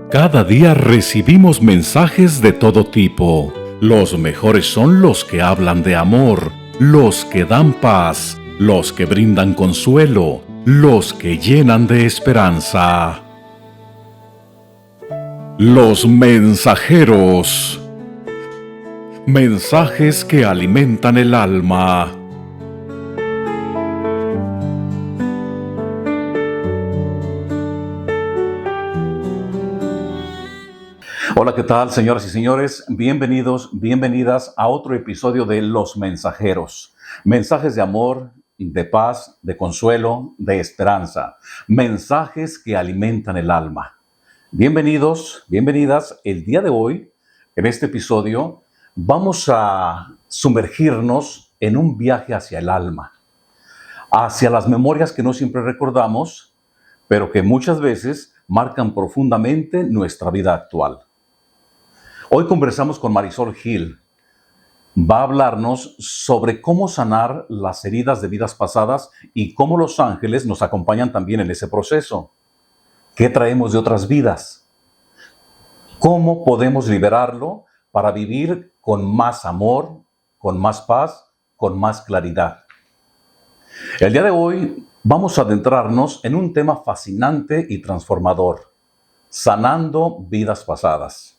Cada día recibimos mensajes de todo tipo. Los mejores son los que hablan de amor, los que dan paz, los que brindan consuelo, los que llenan de esperanza. Los mensajeros. Mensajes que alimentan el alma. Hola, ¿qué tal, señoras y señores? Bienvenidos, bienvenidas a otro episodio de Los Mensajeros. Mensajes de amor, de paz, de consuelo, de esperanza. Mensajes que alimentan el alma. Bienvenidos, bienvenidas. El día de hoy, en este episodio, vamos a sumergirnos en un viaje hacia el alma, hacia las memorias que no siempre recordamos, pero que muchas veces marcan profundamente nuestra vida actual. Hoy conversamos con Marisol Gil. Va a hablarnos sobre cómo sanar las heridas de vidas pasadas y cómo los ángeles nos acompañan también en ese proceso. ¿Qué traemos de otras vidas? ¿Cómo podemos liberarlo para vivir con más amor, con más paz, con más claridad? El día de hoy vamos a adentrarnos en un tema fascinante y transformador: sanando vidas pasadas.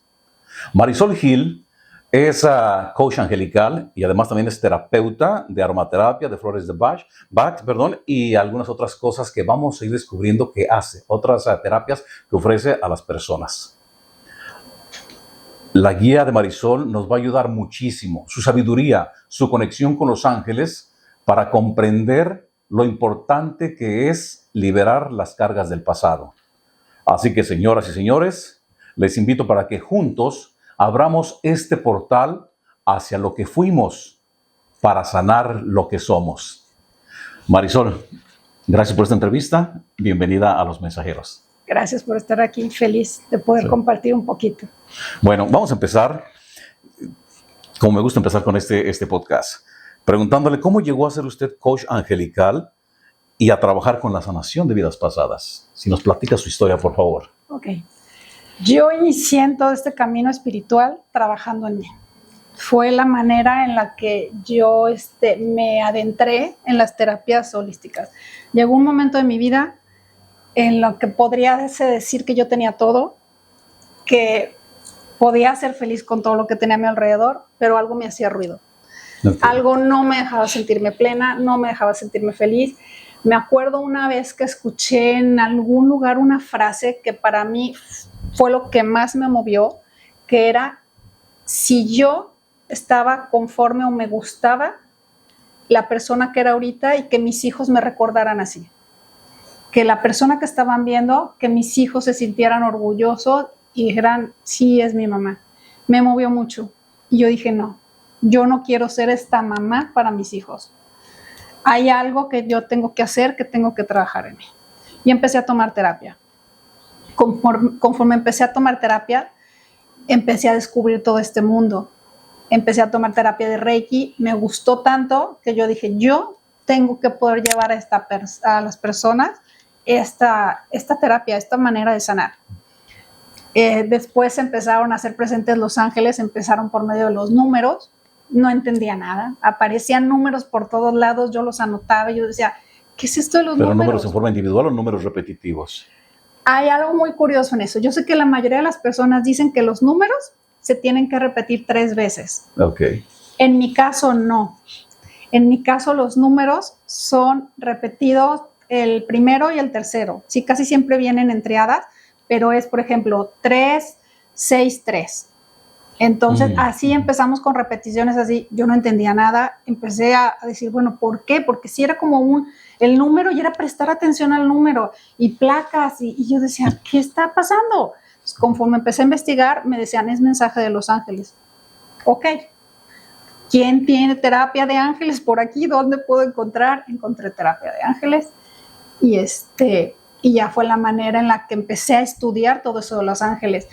Marisol Gil es coach angelical y además también es terapeuta de aromaterapia, de flores de Bach, y algunas otras cosas que vamos a ir descubriendo que hace, otras terapias que ofrece a las personas. La guía de Marisol nos va a ayudar muchísimo, su sabiduría, su conexión con los ángeles, para comprender lo importante que es liberar las cargas del pasado. Así que, señoras y señores, les invito para que juntos abramos este portal hacia lo que fuimos para sanar lo que somos. Marisol, gracias por esta entrevista. Bienvenida a Los Mensajeros. Gracias por estar aquí. Feliz de poder compartir un poquito. Bueno, vamos a empezar, como me gusta empezar con este podcast, preguntándole cómo llegó a ser usted coach angelical y a trabajar con la sanación de vidas pasadas. Si nos platica su historia, por favor. Ok. Yo inicié todo este camino espiritual trabajando en mí. Fue la manera en la que yo me adentré en las terapias holísticas. Llegó un momento de mi vida en lo que podría decir que yo tenía todo, que podía ser feliz con todo lo que tenía a mi alrededor, pero algo me hacía ruido. Okay. Algo no me dejaba sentirme plena, no me dejaba sentirme feliz. Me acuerdo una vez que escuché en algún lugar una frase que para mí fue lo que más me movió, que era: si yo estaba conforme o me gustaba la persona que era ahorita y que mis hijos me recordaran así. Que la persona que estaban viendo, que mis hijos se sintieran orgullosos y dijeran, sí, es mi mamá. Me movió mucho. Y yo dije, no, yo no quiero ser esta mamá para mis hijos. Hay algo que yo tengo que hacer, que tengo que trabajar en mí. Y empecé a tomar terapia. Conforme empecé a tomar terapia, empecé a descubrir todo este mundo. Empecé a tomar terapia de Reiki. Me gustó tanto que yo dije, yo tengo que poder llevar a las personas esta terapia, esta manera de sanar. Después empezaron a ser presentes los ángeles, empezaron por medio de los números. No entendía nada, aparecían números por todos lados, yo los anotaba y yo decía, ¿qué es esto de los números? ¿Pero números en forma individual o números repetitivos? Hay algo muy curioso en eso. Yo sé que la mayoría de las personas dicen que los números se tienen que repetir 3 veces. Okay. En mi caso, no. En mi caso, los números son repetidos el primero y el tercero. Sí, casi siempre vienen en triadas, pero es, por ejemplo, 3, 6, 3. Entonces, así empezamos con repeticiones así. Yo no entendía nada. Empecé a decir, bueno, ¿por qué? Porque si era como el número y era prestar atención al número y placas. Y yo decía, ¿qué está pasando? Pues, conforme empecé a investigar, me decían, es mensaje de los ángeles. Ok. ¿Quién tiene terapia de ángeles por aquí? ¿Dónde puedo encontrar? Encontré terapia de ángeles. Y ya fue la manera en la que empecé a estudiar todo eso de los ángeles.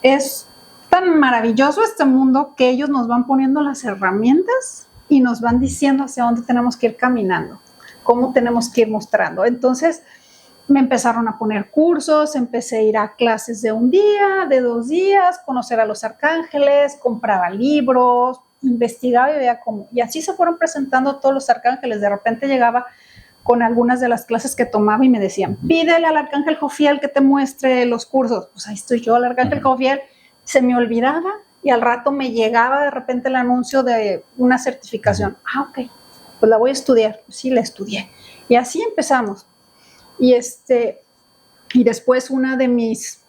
Es tan maravilloso este mundo que ellos nos van poniendo las herramientas y nos van diciendo hacia dónde tenemos que ir caminando, cómo tenemos que ir mostrando. Entonces, me empezaron a poner cursos, empecé a ir a clases de un día, de 2 días, conocer a los arcángeles, compraba libros, investigaba y veía cómo. Y así se fueron presentando todos los arcángeles. De repente llegaba con algunas de las clases que tomaba y me decían, pídele al arcángel Jofiel que te muestre los cursos. Pues ahí estoy yo, el arcángel Jofiel. Se me olvidaba y al rato me llegaba de repente el anuncio de una certificación. Ok, pues la voy a estudiar. Sí, la estudié. Y así empezamos. Y después una de mis...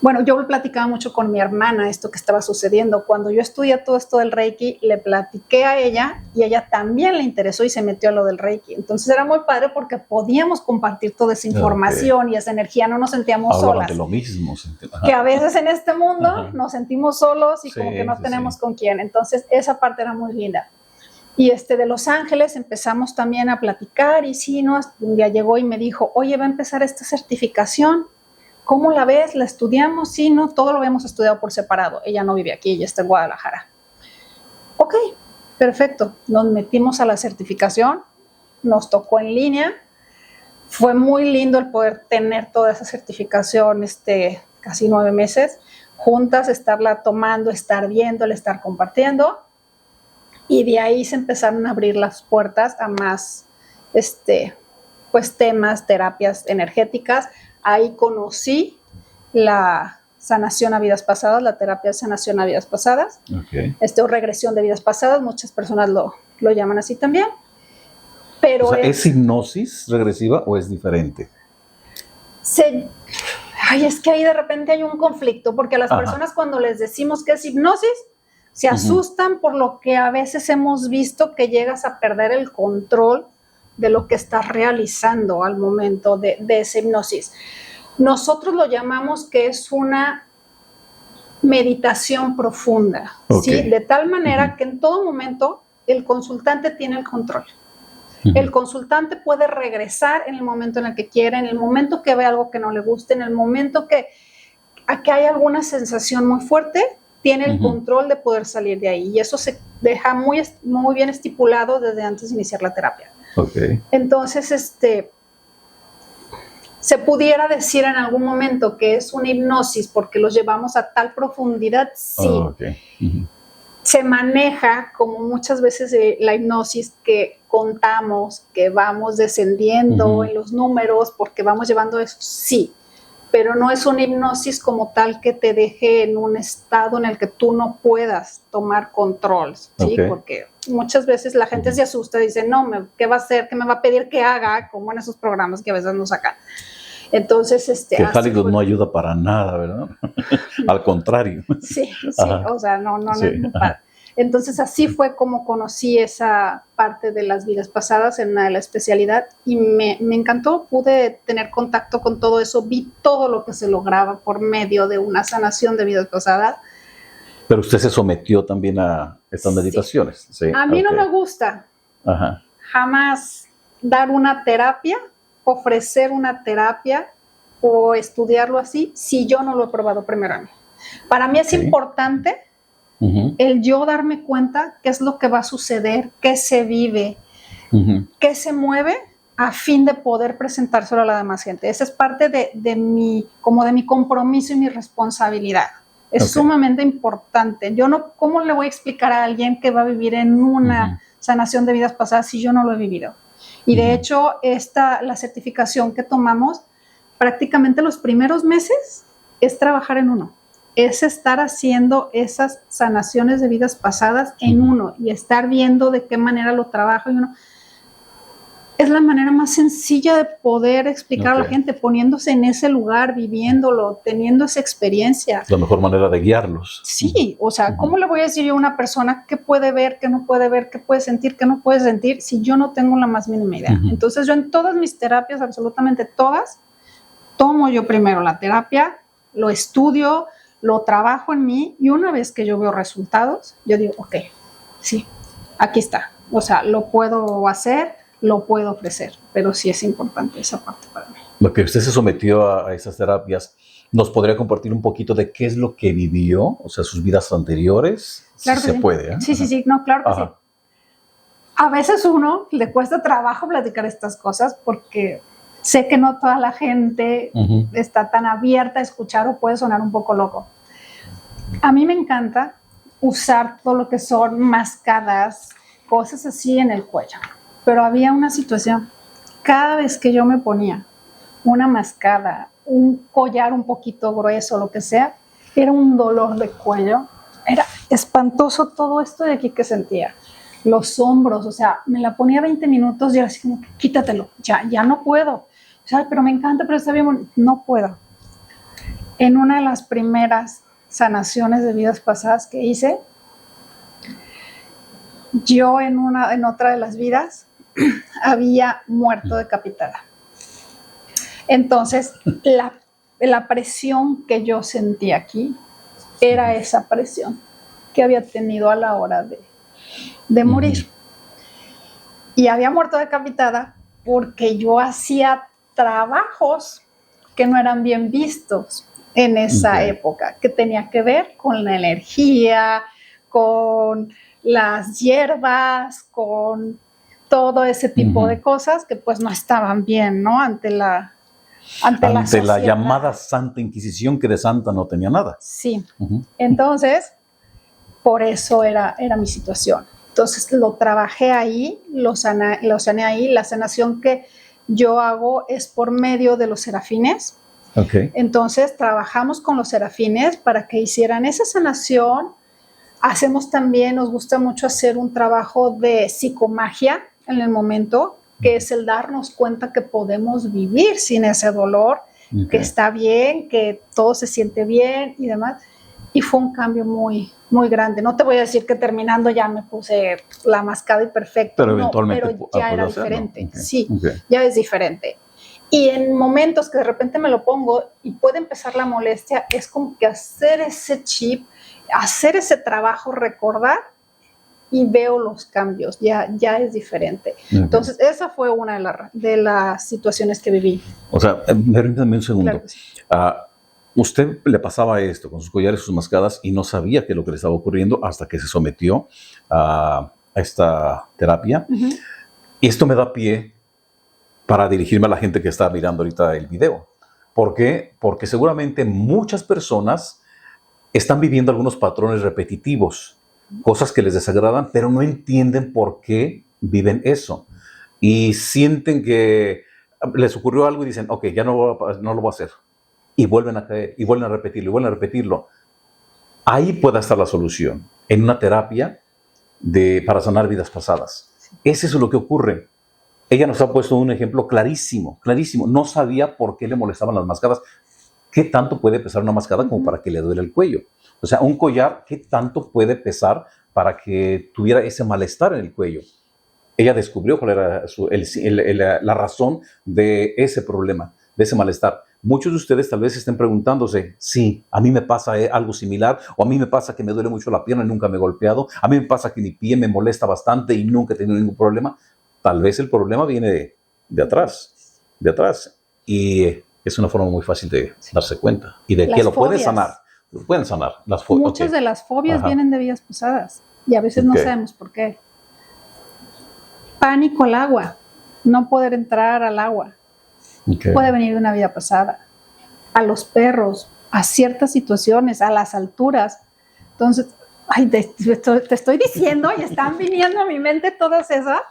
Bueno, yo platicaba mucho con mi hermana esto que estaba sucediendo. Cuando yo estudié todo esto del Reiki, le platiqué a ella y a ella también le interesó y se metió a lo del Reiki. Entonces era muy padre porque podíamos compartir toda esa información y esa energía, no nos sentíamos solas. De lo mismo. Que a veces en este mundo nos sentimos solos y como que no tenemos con quién. Entonces esa parte era muy linda. Y de Los Ángeles empezamos también a platicar y sí, ¿no? Un día llegó y me dijo, oye, va a empezar esta certificación. ¿Cómo la ves? ¿La estudiamos? Sí, no, todo lo habíamos estudiado por separado. Ella no vive aquí, ella está en Guadalajara. Ok, perfecto. Nos metimos a la certificación, nos tocó en línea. Fue muy lindo el poder tener toda esa certificación, casi 9 meses, juntas, estarla tomando, estar viéndola, estar compartiendo. Y de ahí se empezaron a abrir las puertas a más, pues temas, terapias energéticas. Ahí conocí la sanación a vidas pasadas, la terapia de sanación a vidas pasadas, o regresión de vidas pasadas, muchas personas lo llaman así también. Pero o sea, ¿es hipnosis regresiva o es diferente? Es que ahí de repente hay un conflicto, porque a las personas cuando les decimos que es hipnosis, se asustan por lo que a veces hemos visto que llegas a perder el control de lo que estás realizando al momento de esa hipnosis. Nosotros lo llamamos que es una meditación profunda, ¿sí? De tal manera que en todo momento el consultante tiene el control. El consultante puede regresar en el momento en el que quiere, en el momento que ve algo que no le guste, en el momento que hay alguna sensación muy fuerte, tiene el control de poder salir de ahí. Y eso se deja muy bien estipulado desde antes de iniciar la terapia. Entonces, se pudiera decir en algún momento que es una hipnosis porque los llevamos a tal profundidad, sí. Se maneja como muchas veces la hipnosis que contamos, que vamos descendiendo en los números porque vamos llevando eso, sí. Pero no es una hipnosis como tal que te deje en un estado en el que tú no puedas tomar control, ¿sí? Porque muchas veces la gente se asusta y dice, no, ¿qué va a hacer? ¿Qué me va a pedir que haga? Como en esos programas que a veces nos sacan. Entonces, que Hollywood no ayuda para nada, ¿verdad? Al contrario. Sí, o sea, no es muy padre. Entonces, así fue como conocí esa parte de las vidas pasadas en una de la especialidad y me encantó. Pude tener contacto con todo eso, vi todo lo que se lograba por medio de una sanación de vidas pasadas. Pero usted se sometió también a estas meditaciones. Sí. A mí no me gusta jamás dar una terapia, ofrecer una terapia o estudiarlo así si yo no lo he probado primero a mí. Para mí es importante el yo darme cuenta qué es lo que va a suceder, qué se vive, qué se mueve a fin de poder presentárselo a la demás gente. Esa es parte de mi compromiso y mi responsabilidad. Es sumamente importante. ¿Cómo le voy a explicar a alguien que va a vivir en una sanación de vidas pasadas si yo no lo he vivido? Y de hecho, la certificación que tomamos, prácticamente los primeros meses es trabajar en uno. Es estar haciendo esas sanaciones de vidas pasadas en uno y estar viendo de qué manera lo trabajo y uno. Es la manera más sencilla de poder explicar a la gente, poniéndose en ese lugar, viviéndolo, teniendo esa experiencia. Es la mejor manera de guiarlos. Sí, o sea, ¿cómo le voy a decir yo a una persona qué puede ver, qué no puede ver, qué puede sentir, qué no puede sentir, si yo no tengo la más mínima idea? Entonces yo en todas mis terapias, absolutamente todas, tomo yo primero la terapia, lo estudio, lo trabajo en mí y una vez que yo veo resultados, yo digo, ok, sí, aquí está. O sea, lo puedo hacer, lo puedo ofrecer, pero sí es importante esa parte para mí. Lo que usted se sometió a esas terapias, ¿nos podría compartir un poquito de qué es lo que vivió? O sea, sus vidas anteriores, claro si se puede. ¿Eh? Sí, no, claro que sí. A veces uno le cuesta trabajo platicar estas cosas porque Sé que no toda la gente está tan abierta a escuchar o puede sonar un poco loco. A mí me encanta usar todo lo que son mascadas, cosas así en el cuello. Pero había una situación. Cada vez que yo me ponía una mascada, un collar un poquito grueso, lo que sea, era un dolor de cuello. Era espantoso todo esto de aquí que sentía. Los hombros, o sea, me la ponía 20 minutos y era así como, quítatelo, ya no puedo. O sea, pero me encanta, pero está bien, no puedo. En una de las primeras sanaciones de vidas pasadas que hice, yo en otra de las vidas había muerto decapitada. Entonces, la presión que yo sentí aquí era esa presión que había tenido a la hora de morir. Y había muerto decapitada porque yo hacía trabajos que no eran bien vistos en esa época, que tenía que ver con la energía, con las hierbas, con todo ese tipo de cosas que pues no estaban bien, ¿no? Ante la llamada Santa Inquisición, que de santa no tenía nada. Sí. Entonces, por eso era mi situación. Entonces lo trabajé ahí, lo sané ahí. La sanación que yo hago es por medio de los serafines. Entonces trabajamos con los serafines para que hicieran esa sanación. Hacemos también, nos gusta mucho hacer un trabajo de psicomagia en el momento, que es el darnos cuenta que podemos vivir sin ese dolor, que está bien, que todo se siente bien y demás. Y fue un cambio muy, muy grande. No te voy a decir que terminando ya me puse la mascada y perfecto. Pero eventualmente pero ya era diferente. Sí, ya es diferente. Y en momentos que de repente me lo pongo y puede empezar la molestia, es como que hacer ese chip, hacer ese trabajo, recordar, y veo los cambios, ya es diferente. Entonces, esa fue una de las situaciones que viví. O sea, permítame un segundo. Claro que sí. Usted le pasaba esto con sus collares, sus mascadas, y no sabía qué es lo que le estaba ocurriendo hasta que se sometió a esta terapia. Y esto me da pie para dirigirme a la gente que está mirando ahorita el video. ¿Por qué? Porque seguramente muchas personas están viviendo algunos patrones repetitivos, cosas que les desagradan, pero no entienden por qué viven eso. Y sienten que les ocurrió algo y dicen, ok, ya no lo voy a hacer. Y vuelven a caer, y vuelven a repetirlo, y vuelven a repetirlo. Ahí puede estar la solución, en una terapia para sanar vidas pasadas. Eso es lo que ocurre. Ella nos ha puesto un ejemplo clarísimo, clarísimo. No sabía por qué le molestaban las mascadas. ¿Qué tanto puede pesar una mascada como para que le duele el cuello? O sea, un collar, ¿qué tanto puede pesar para que tuviera ese malestar en el cuello? Ella descubrió cuál era la razón de ese problema, de ese malestar. Muchos de ustedes tal vez estén preguntándose, sí, a mí me pasa algo similar, o a mí me pasa que me duele mucho la pierna y nunca me he golpeado, a mí me pasa que mi pie me molesta bastante y nunca he tenido ningún problema. Tal vez el problema viene de atrás, y es una forma muy fácil de darse cuenta y de que lo pueden sanar. Lo pueden sanar. Muchas de las fobias vienen de vidas pasadas y a veces no sabemos por qué. Pánico al agua, no poder entrar al agua. Puede venir de una vida pasada. A los perros, a ciertas situaciones, a las alturas. Entonces, te estoy diciendo y están viniendo a mi mente todas esas.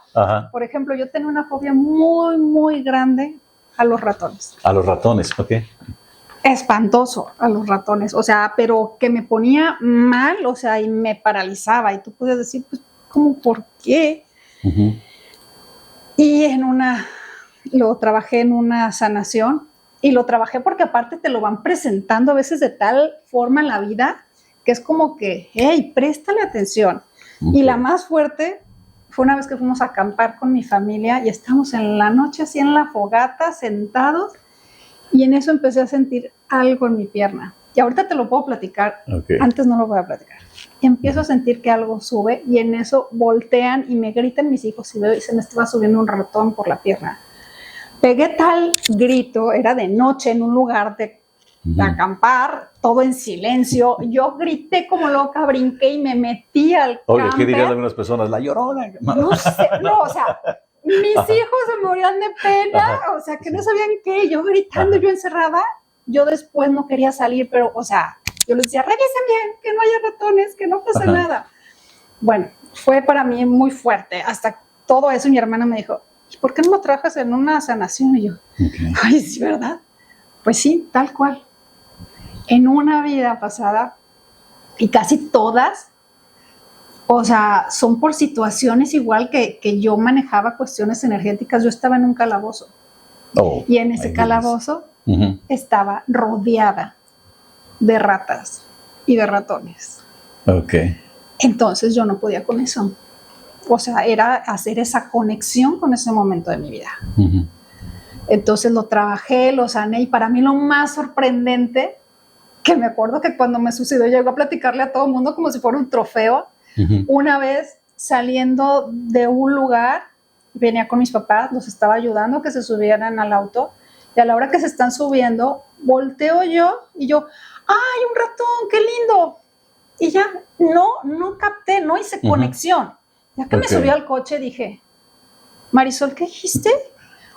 Por ejemplo, yo tengo una fobia muy, muy grande a los ratones. A los ratones, ok. Espantoso a los ratones, o sea, pero que me ponía mal, o sea, y me paralizaba. Y tú puedes decir, pues, ¿cómo, por qué? Y lo trabajé en una sanación, y lo trabajé porque aparte te lo van presentando a veces de tal forma en la vida que es como que, hey, préstale atención. Y la más fuerte fue una vez que fuimos a acampar con mi familia y estamos en la noche así en la fogata, sentados, y en eso empecé a sentir algo en mi pierna. Y ahorita te lo puedo platicar, antes no lo voy a platicar. Y empiezo a sentir que algo sube y en eso voltean y me gritan mis hijos y veo y se me estaba subiendo un ratón por la pierna. Pegué tal grito, era de noche en un lugar de acampar, todo en silencio. Yo grité como loca, brinqué y me metí al camper. Oye, ¿qué dirían algunas personas? La Llorona. No sé, no, o sea, mis hijos se morían de pena, o sea, que no sabían qué, yo gritando, yo encerrada, yo después no quería salir, pero, o sea, yo les decía, revisen bien, que no haya ratones, que no pase nada. Bueno, fue para mí muy fuerte, hasta todo eso mi hermana me dijo, ¿y por qué no lo trabajas en una sanación? Y yo, ay, sí, ¿verdad? Pues sí, tal cual. En una vida pasada, y casi todas, o sea, son por situaciones igual que yo manejaba cuestiones energéticas. Yo estaba en un calabozo. Y en ese calabozo estaba rodeada de ratas y de ratones. Entonces yo no podía con eso. O sea, era hacer esa conexión con ese momento de mi vida. Entonces lo trabajé, lo sané, y para mí lo más sorprendente, que me acuerdo que cuando me sucedió, llego a platicarle a todo el mundo como si fuera un trofeo. Una vez saliendo de un lugar, venía con mis papás, los estaba ayudando a que se subieran al auto, y a la hora que se están subiendo, volteo yo y yo, ¡ay, un ratón, qué lindo! Y ya no capté, no hice conexión. Ya que me subí al coche dije, Marisol, ¿qué dijiste?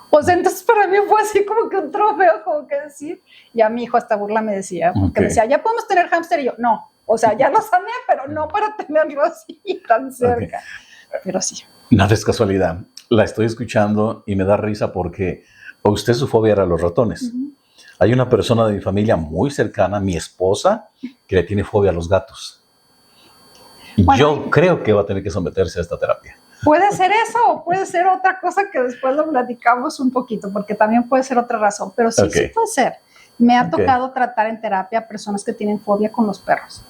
O sea, entonces para mí fue así como que un trofeo, como que decir, ya mi hijo hasta burla me decía, porque me decía, ¿ya podemos tener hámster? Y yo, no. O sea, ya lo sané, pero no para tenerlo así tan cerca. Pero sí. Nada es casualidad. La estoy escuchando y me da risa porque a usted su fobia era los ratones. Hay una persona de mi familia muy cercana, mi esposa, que le tiene fobia a los gatos. Bueno, yo creo que va a tener que someterse a esta terapia. Puede ser eso, o puede ser otra cosa que después lo platicamos un poquito, porque también puede ser otra razón. Pero sí, sí puede ser. Me ha tocado tratar en terapia a personas que tienen fobia con los perros.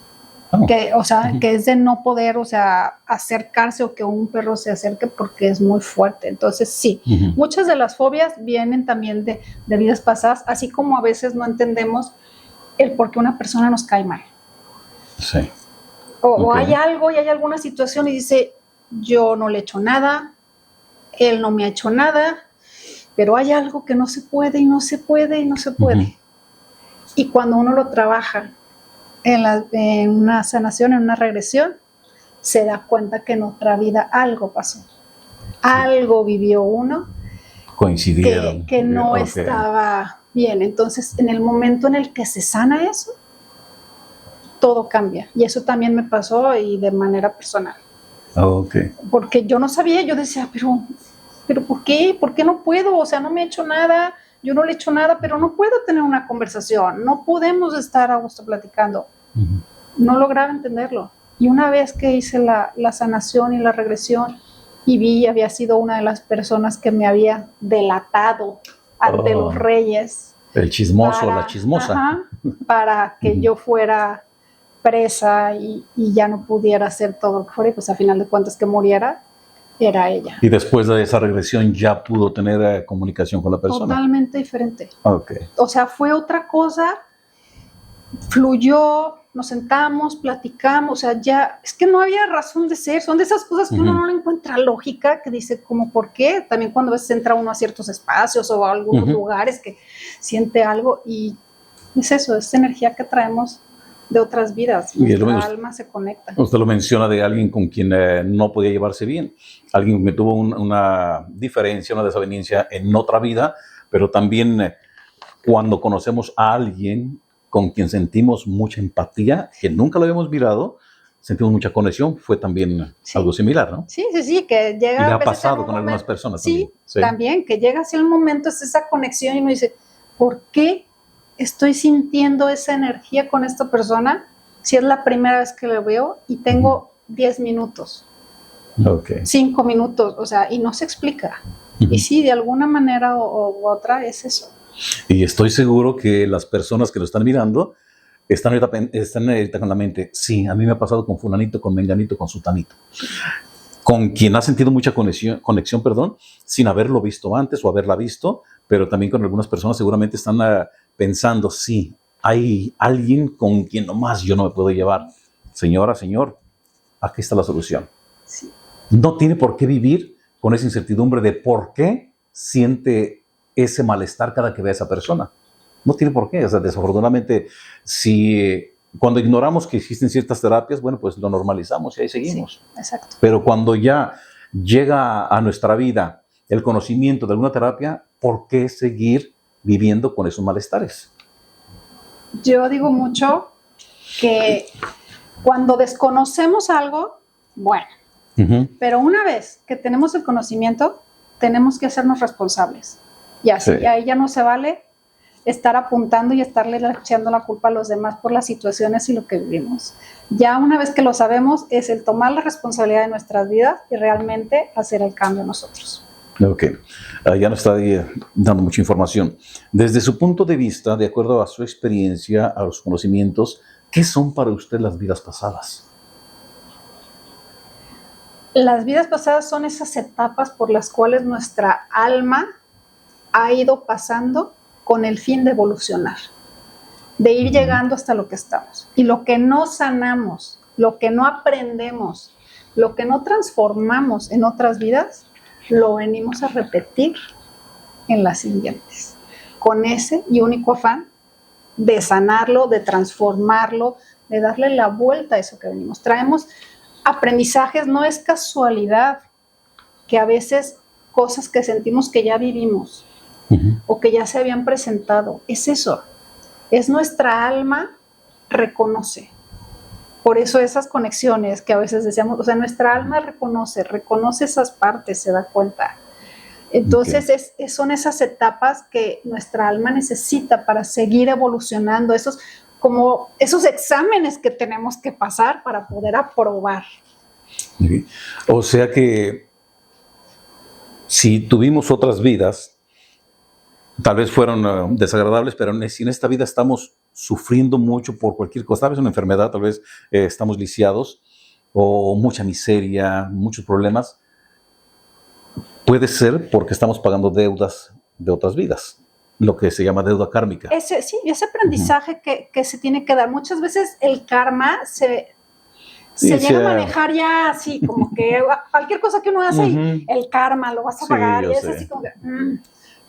Que, o sea, que es de no poder, o sea, acercarse o que un perro se acerque porque es muy fuerte. Entonces, sí, muchas de las fobias vienen también de vidas pasadas, así como a veces no entendemos el por qué una persona nos cae mal. Sí. O hay algo y hay alguna situación y dice, yo no le he hecho nada, él no me ha hecho nada, pero hay algo que no se puede y no se puede y no se puede. Y cuando uno lo trabaja en una sanación, en una regresión, se da cuenta que en otra vida algo pasó. Algo vivió uno. Coincidieron. Que no estaba bien. Entonces, en el momento en el que se sana eso, todo cambia. Y eso también me pasó y de manera personal. Porque yo no sabía, yo decía, pero ¿por qué? ¿Por qué no puedo? O sea, no me he hecho nada. Yo no le he hecho nada, pero no puedo tener una conversación, no podemos estar a gusto platicando. No lograba entenderlo. Y una vez que hice la sanación y la regresión y había sido una de las personas que me había delatado ante los reyes. El chismoso, la chismosa. Para que yo fuera presa y ya no pudiera hacer todo lo que fuera, y pues a final de cuentas que muriera. Era ella. Y después de esa regresión ya pudo tener comunicación con la persona. Totalmente diferente. O sea, fue otra cosa, fluyó, nos sentamos, platicamos, o sea, ya, es que no había razón de ser, son de esas cosas que uno no le encuentra lógica, que dice como, ¿por qué? También cuando a veces entra uno a ciertos espacios o a algunos lugares que siente algo, y es eso, es energía que traemos de otras vidas, nuestra alma se conecta. Usted lo menciona de alguien con quien no podía llevarse bien, alguien que tuvo una diferencia, una desaveniencia en otra vida, pero también cuando conocemos a alguien con quien sentimos mucha empatía, que nunca lo habíamos mirado, sentimos mucha conexión, fue también algo similar, ¿no? Sí, que llega. Y le ha pasado con algunas personas también. Sí, también, que llega hacia el momento, es esa conexión y uno dice, ¿por qué estoy sintiendo esa energía con esta persona si es la primera vez que la veo y tengo 10 minutos, 5 minutos, o sea, y no se explica? Y sí, de alguna manera u otra es eso. Y estoy seguro que las personas que lo están mirando están ahorita con la mente, sí, a mí me ha pasado con fulanito, con menganito, con sutanito, con quien ha sentido mucha conexión, sin haberlo visto antes o haberla visto, pero también con algunas personas seguramente están pensando, sí, hay alguien con quien nomás yo no me puedo llevar. Señora, señor, aquí está la solución. Sí. No tiene por qué vivir con esa incertidumbre de por qué siente ese malestar cada que ve a esa persona. No tiene por qué. O sea, desafortunadamente, cuando ignoramos que existen ciertas terapias, bueno, pues lo normalizamos y ahí seguimos. Sí, exacto. Pero cuando ya llega a nuestra vida el conocimiento de alguna terapia, ¿por qué seguir viviendo con esos malestares? Yo digo mucho que cuando desconocemos algo, bueno, pero una vez que tenemos el conocimiento, tenemos que hacernos responsables. Y así, Sí. ahí ya no se vale estar apuntando y estarle echando la culpa a los demás por las situaciones y lo que vivimos. Ya una vez que lo sabemos, es el tomar la responsabilidad de nuestras vidas y realmente hacer el cambio nosotros. Ok, ya nos está ahí dando mucha información. Desde su punto de vista, de acuerdo a su experiencia, a los conocimientos, ¿qué son para usted las vidas pasadas? Las vidas pasadas son esas etapas por las cuales nuestra alma ha ido pasando con el fin de evolucionar, de ir llegando hasta lo que estamos. Y lo que no sanamos, lo que no aprendemos, lo que no transformamos en otras vidas, lo venimos a repetir en las siguientes, con ese y único afán de sanarlo, de transformarlo, de darle la vuelta a eso que venimos. Traemos aprendizajes, no es casualidad que a veces cosas que sentimos que ya vivimos o que ya se habían presentado, es eso, es nuestra alma reconoce. Por eso esas conexiones que a veces decíamos, o sea, nuestra alma reconoce esas partes, se da cuenta. Entonces son esas etapas que nuestra alma necesita para seguir evolucionando, esos exámenes que tenemos que pasar para poder aprobar. O sea que si tuvimos otras vidas, tal vez fueron desagradables, pero si en esta vida estamos sufriendo mucho por cualquier cosa, tal vez una enfermedad, tal vez estamos lisiados, o mucha miseria, muchos problemas, puede ser porque estamos pagando deudas de otras vidas, lo que se llama deuda kármica. Ese aprendizaje que se tiene que dar. Muchas veces el karma se llega a manejar ya así, como que cualquier cosa que uno hace, y el karma lo vas a pagar, y es así como que,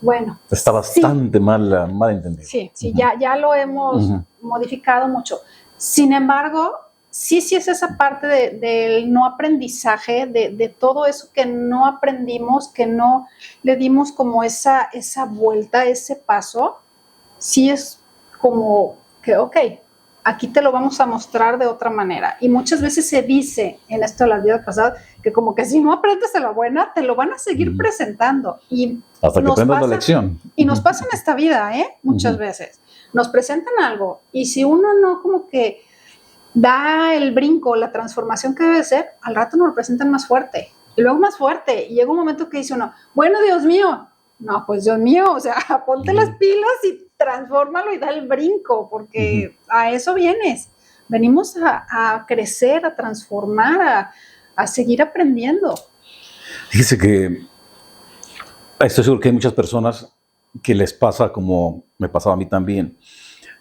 bueno. Está bastante mal entendido. Sí, ya lo hemos modificado mucho. Sin embargo, sí es esa parte del no aprendizaje, de todo eso que no aprendimos, que no le dimos como esa vuelta, ese paso. Sí es como que, ok, aquí te lo vamos a mostrar de otra manera. Y muchas veces se dice en esto de las vidas pasadas que como que si no aprendes de la buena, te lo van a seguir presentando. Y hasta que aprendas la lección. Y nos pasa en esta vida, muchas veces. Nos presentan algo y si uno no como que da el brinco, la transformación que debe ser, al rato nos lo presentan más fuerte. Y luego más fuerte. Y llega un momento que dice uno, bueno, Dios mío. No, pues Dios mío, o sea, ponte las pilas y transfórmalo y da el brinco, porque a eso vienes. Venimos a crecer, a transformar, a seguir aprendiendo. Fíjese que estoy seguro que hay muchas personas que les pasa como me pasaba a mí también,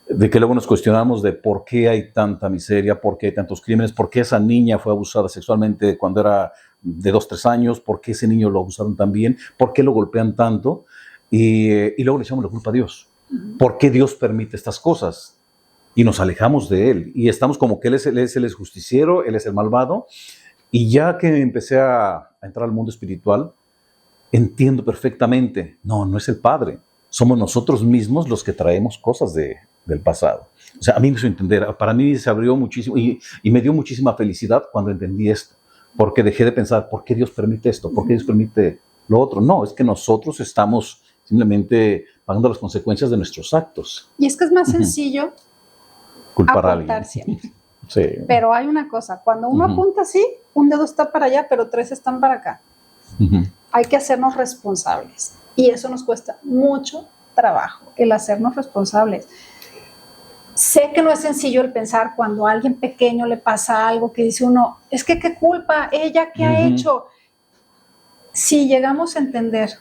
de que luego nos cuestionamos de por qué hay tanta miseria, por qué hay tantos crímenes, por qué esa niña fue abusada sexualmente cuando era de 2, 3 años, por qué ese niño lo abusaron tan bien, por qué lo golpean tanto, y luego le echamos la culpa a Dios. ¿Por qué Dios permite estas cosas? Y nos alejamos de Él, y estamos como que Él es el justiciero, Él es el malvado, y ya que empecé a entrar al mundo espiritual, entiendo perfectamente, no es el Padre, somos nosotros mismos los que traemos cosas del pasado. O sea, a mí me hizo entender, para mí se abrió muchísimo y me dio muchísima felicidad cuando entendí esto, porque dejé de pensar, ¿por qué Dios permite esto? ¿Por qué Dios permite lo otro? No, es que nosotros estamos simplemente pagando las consecuencias de nuestros actos. Y es que es más sencillo culpar a alguien. Siempre. Sí. Pero hay una cosa, cuando uno apunta así, un dedo está para allá, pero 3 están para acá. Hay que hacernos responsables. Y eso nos cuesta mucho trabajo, el hacernos responsables. Sé que no es sencillo el pensar cuando a alguien pequeño le pasa algo que dice uno, es que qué culpa, ella qué ha hecho. Si llegamos a entender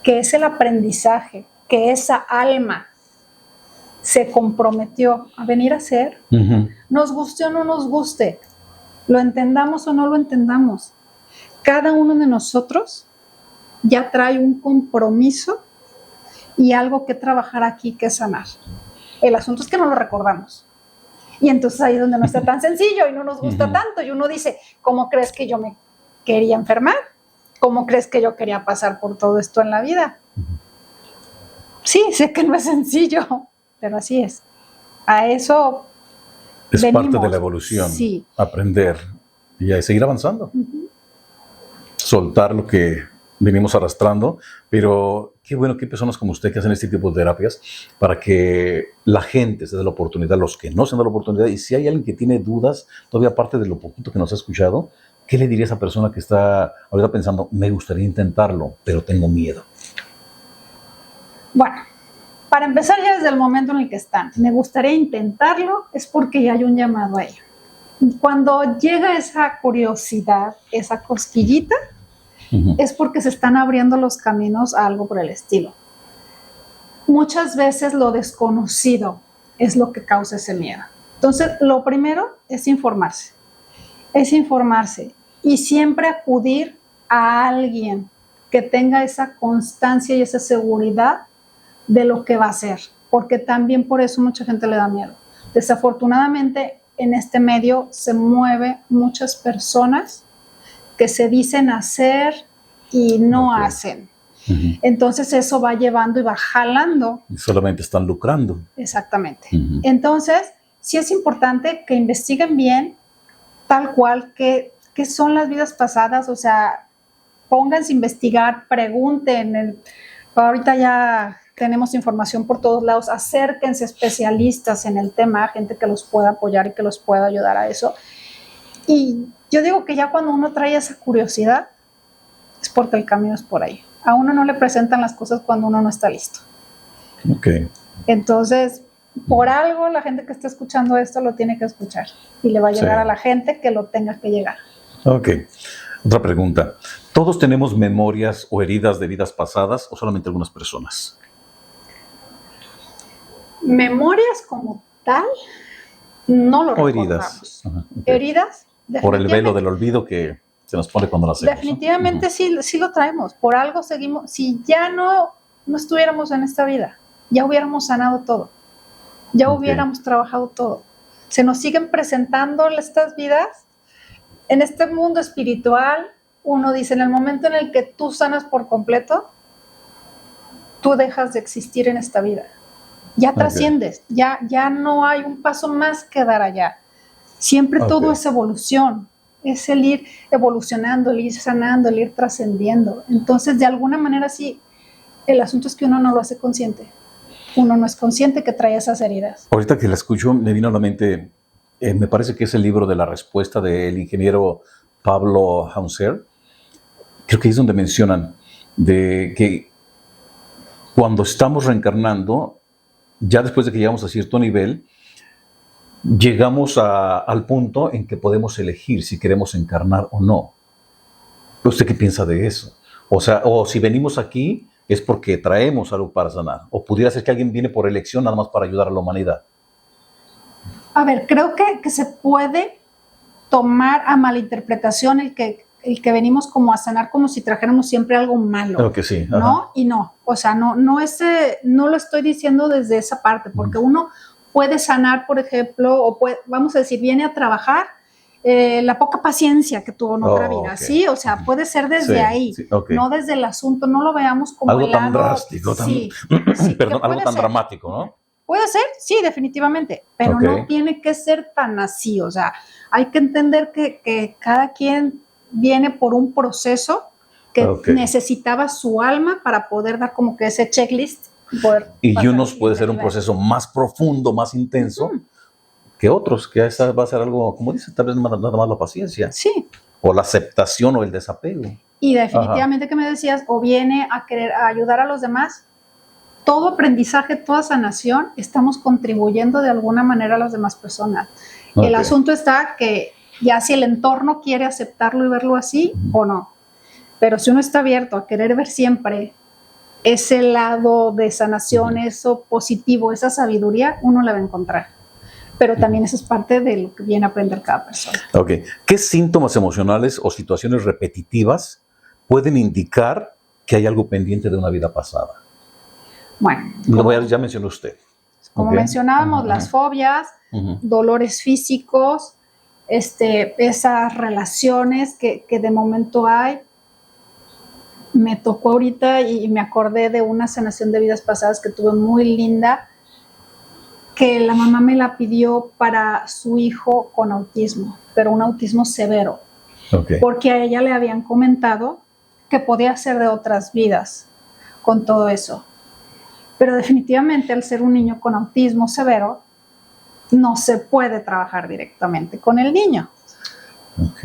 que es el aprendizaje, que esa alma se comprometió a venir a ser, nos guste o no nos guste, lo entendamos o no lo entendamos, cada uno de nosotros ya trae un compromiso y algo que trabajar aquí, que sanar. El asunto es que no lo recordamos. Y entonces ahí es donde no está tan sencillo y no nos gusta tanto. Y uno dice, ¿cómo crees que yo me quería enfermar? ¿cómo crees que yo quería pasar por todo esto en la vida? Sí, sé que no es sencillo, pero así es. A eso Es venimos. parte de la evolución, Sí. aprender y a seguir avanzando. Soltar lo que venimos arrastrando, pero qué bueno que hay personas como usted que hacen este tipo de terapias para que la gente se dé la oportunidad, los que no se han dado la oportunidad, y si hay alguien que tiene dudas, todavía aparte de lo poquito que nos ha escuchado, ¿qué le diría a esa persona que está ahorita pensando, me gustaría intentarlo, pero tengo miedo? Bueno, para empezar ya desde el momento en el que están, me gustaría intentarlo, es porque ya hay un llamado a ello. Cuando llega esa curiosidad, esa cosquillita, es porque se están abriendo los caminos a algo por el estilo. Muchas veces lo desconocido es lo que causa ese miedo. Entonces, lo primero es informarse. Y siempre acudir a alguien que tenga esa constancia y esa seguridad de lo que va a hacer, porque también por eso mucha gente le da miedo. Desafortunadamente, en este medio se mueven muchas personas que se dicen hacer y no hacen. Entonces eso va llevando y va jalando. Y solamente están lucrando. Exactamente. Entonces, sí es importante que investiguen bien, tal cual, qué son las vidas pasadas, o sea, pónganse a investigar, pregunten. Ahorita ya tenemos información por todos lados, acérquense especialistas en el tema, gente que los pueda apoyar y que los pueda ayudar a eso. Y yo digo que ya cuando uno trae esa curiosidad, es porque el camino es por ahí. A uno no le presentan las cosas cuando uno no está listo. Okay. Entonces, por algo la gente que está escuchando esto lo tiene que escuchar y le va a llegar a la gente que lo tenga que llegar. Ok. Otra pregunta. ¿Todos tenemos memorias o heridas de vidas pasadas o solamente algunas personas? Memorias como tal, no lo o recordamos. Heridas. Ajá, okay. Heridas, por el velo del olvido que se nos pone cuando nacemos. Definitivamente sí lo traemos. Por algo seguimos. Si ya no estuviéramos en esta vida, ya hubiéramos sanado todo. Ya hubiéramos trabajado todo. Se nos siguen presentando estas vidas en este mundo espiritual. Uno dice, en el momento en el que tú sanas por completo, tú dejas de existir en esta vida. Ya trasciendes, ya no hay un paso más que dar allá. Siempre todo es evolución, es el ir evolucionando, el ir sanando, el ir trascendiendo. Entonces, de alguna manera sí, el asunto es que uno no lo hace consciente. Uno no es consciente que trae esas heridas. Ahorita que la escucho, me vino a la mente, me parece que es el libro de la respuesta del ingeniero Pablo Hauser. Creo que es donde mencionan de que cuando estamos reencarnando, ya después de que llegamos a cierto nivel, llegamos al punto en que podemos elegir si queremos encarnar o no. ¿Usted qué piensa de eso? O sea, o si venimos aquí es porque traemos algo para sanar. O pudiera ser que alguien viene por elección nada más para ayudar a la humanidad. A ver, creo que se puede tomar a malinterpretación el que venimos como a sanar como si trajéramos siempre algo malo. Creo que sí. Ajá. ¿No? Y no. O sea, no lo estoy diciendo desde esa parte, porque uno puede sanar, por ejemplo, o vamos a decir, viene a trabajar la poca paciencia que tuvo en otra vida, ¿sí? O sea, puede ser desde ahí, no desde el asunto, no lo veamos como algo tan drástico, perdón, algo tan dramático, ¿no? Puede ser, sí, definitivamente, pero no tiene que ser tan así, o sea, hay que entender que cada quien viene por un proceso que necesitaba su alma para poder dar como que ese checklist. Y unos puede ser un proceso más profundo, más intenso que otros, que esa va a ser algo, como dice, tal vez nada más la paciencia. Sí. O la aceptación o el desapego. Y definitivamente que me decías, o viene a querer ayudar a los demás. Todo aprendizaje, toda sanación, estamos contribuyendo de alguna manera a las demás personas. El asunto está que ya si el entorno quiere aceptarlo y verlo así o no. Pero si uno está abierto a querer ver siempre ese lado de sanación, eso positivo, esa sabiduría, uno la va a encontrar. Pero también eso es parte de lo que viene a aprender cada persona. ¿Qué síntomas emocionales o situaciones repetitivas pueden indicar que hay algo pendiente de una vida pasada? Bueno, ya mencionó usted. Como mencionábamos, las fobias, dolores físicos, esas relaciones que de momento hay, me tocó ahorita y me acordé de una sanación de vidas pasadas que tuve muy linda, que la mamá me la pidió para su hijo con autismo, pero un autismo severo, porque a ella le habían comentado que podía ser de otras vidas con todo eso. Pero definitivamente al ser un niño con autismo severo, no se puede trabajar directamente con el niño.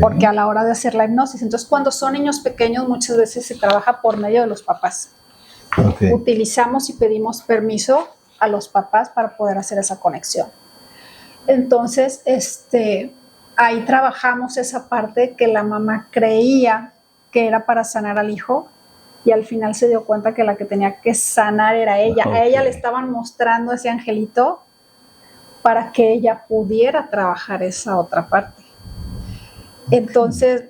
Porque a la hora de hacer la hipnosis, entonces cuando son niños pequeños muchas veces se trabaja por medio de los papás. Utilizamos y pedimos permiso a los papás para poder hacer esa conexión. Entonces, ahí trabajamos esa parte que la mamá creía que era para sanar al hijo y al final se dio cuenta que la que tenía que sanar era ella. A ella le estaban mostrando ese angelito para que ella pudiera trabajar esa otra parte. Entonces,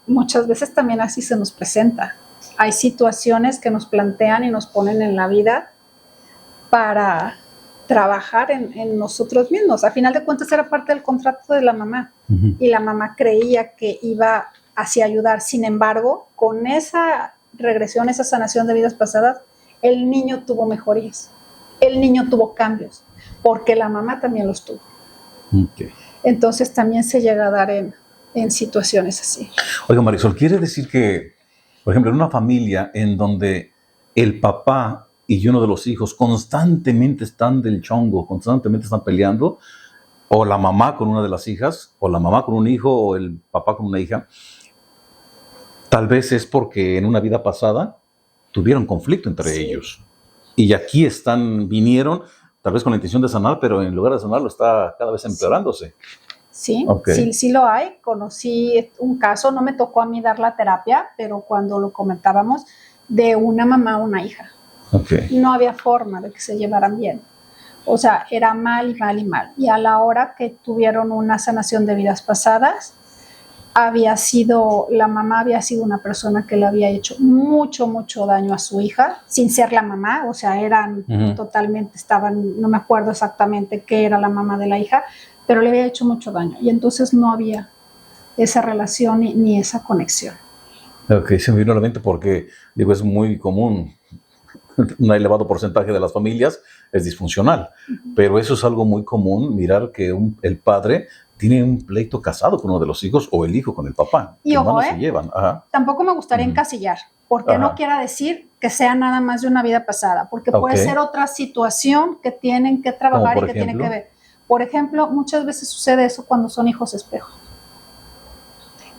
muchas veces también así se nos presenta. Hay situaciones que nos plantean y nos ponen en la vida para trabajar en nosotros mismos. A final de cuentas era parte del contrato de la mamá y la mamá creía que iba hacia ayudar. Sin embargo, con esa regresión, esa sanación de vidas pasadas, el niño tuvo mejorías, el niño tuvo cambios, porque la mamá también los tuvo. Entonces también se llega a dar en situaciones así. Oiga, Marisol, ¿quiere decir que, por ejemplo, en una familia en donde el papá y uno de los hijos constantemente están del chongo, constantemente están peleando, o la mamá con una de las hijas, o la mamá con un hijo, o el papá con una hija, tal vez es porque en una vida pasada tuvieron conflicto entre ellos. Y aquí vinieron, tal vez con la intención de sanar, pero en lugar de sanarlo está cada vez empeorándose. Sí, sí lo hay. Conocí un caso, no me tocó a mí dar la terapia, pero cuando lo comentábamos, de una mamá a una hija. No había forma de que se llevaran bien. O sea, era mal y mal y mal. Y a la hora que tuvieron una sanación de vidas pasadas, la mamá había sido una persona que le había hecho mucho, mucho daño a su hija, sin ser la mamá, o sea, eran totalmente, no me acuerdo exactamente qué era la mamá de la hija, pero le había hecho mucho daño. Y entonces no había esa relación ni esa conexión. Se me vino a la mente porque, digo, es muy común. Un elevado porcentaje de las familias es disfuncional, pero eso es algo muy común, mirar que el padre tiene un pleito casado con uno de los hijos o el hijo con el papá. Y ojo, se llevan. Tampoco me gustaría encasillar, porque no quiera decir que sea nada más de una vida pasada, porque puede ser otra situación que tienen que trabajar y que tienen que ver. Por ejemplo, muchas veces sucede eso cuando son hijos espejo.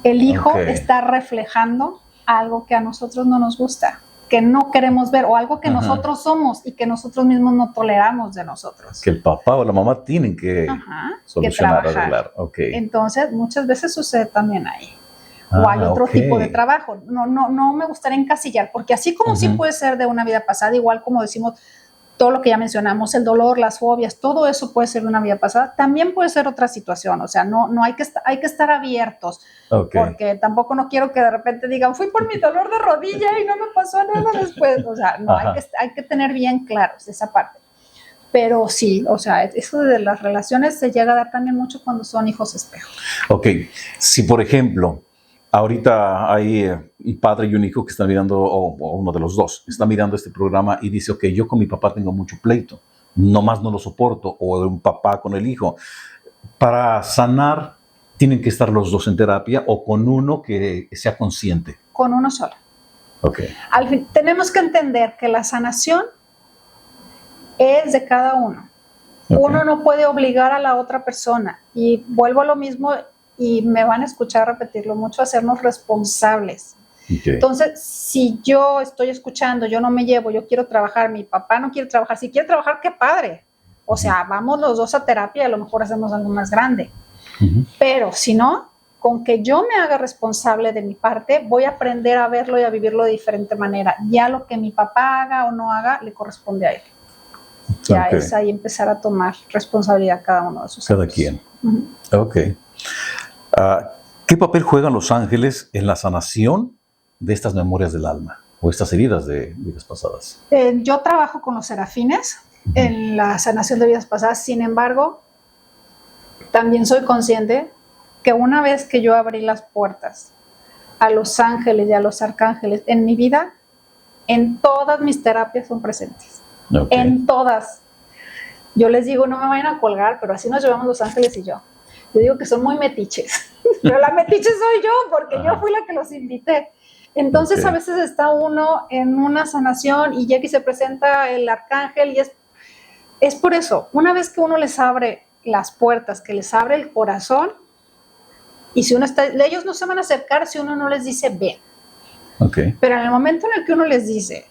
El hijo está reflejando algo que a nosotros no nos gusta, que no queremos ver, o algo que nosotros somos y que nosotros mismos no toleramos de nosotros. Que el papá o la mamá tienen que solucionar, arreglar. Entonces, muchas veces sucede también ahí. O hay otro tipo de trabajo. No me gustaría encasillar, porque así como sí puede ser de una vida pasada, igual como decimos, todo lo que ya mencionamos, el dolor, las fobias, todo eso puede ser de una vida pasada, también puede ser otra situación. O sea, no hay que estar abiertos, porque tampoco no quiero que de repente digan, fui por mi dolor de rodilla y no me pasó nada después. O sea, no, hay que tener bien claros esa parte. Pero sí, o sea, eso de las relaciones se llega a dar también mucho cuando son hijos espejo. Si por ejemplo, ahorita hay un padre y un hijo que están mirando, o uno de los dos, está mirando este programa y dice, yo con mi papá tengo mucho pleito, nomás no lo soporto, o un papá con el hijo. Para sanar, ¿tienen que estar los dos en terapia o con uno que sea consciente? Con uno solo. Al fin, tenemos que entender que la sanación es de cada uno. Uno no puede obligar a la otra persona. Y vuelvo a lo mismo, y me van a escuchar repetirlo mucho, hacernos responsables. Entonces, si yo estoy escuchando, yo no me llevo, yo quiero trabajar, mi papá no quiere trabajar, si quiere trabajar, qué padre. O sea, vamos los dos a terapia y a lo mejor hacemos algo más grande. Pero si no, con que yo me haga responsable de mi parte, voy a aprender a verlo y a vivirlo de diferente manera. Ya lo que mi papá haga o no haga, le corresponde a él. Ya es ahí empezar a tomar responsabilidad cada uno de sus Cada quien. ¿Qué papel juegan los ángeles en la sanación de estas memorias del alma o estas heridas de vidas pasadas? Yo trabajo con los serafines en la sanación de vidas pasadas. Sin embargo, también soy consciente que una vez que yo abrí las puertas a los ángeles y a los arcángeles en mi vida, En todas mis terapias son presentes. Okay. En todas. Yo les digo, no me vayan a colgar, pero así nos llevamos los ángeles y yo. Yo digo que son muy metiches, pero la metiche soy yo, porque yo fui la que los invité. Entonces, a veces está uno en una sanación y Jackie se presenta el arcángel y es por eso. Una vez que uno les abre las puertas, que les abre el corazón, y si uno está, ellos no se van a acercar si uno no les dice ven. Okay. Pero en el momento en el que uno les dice,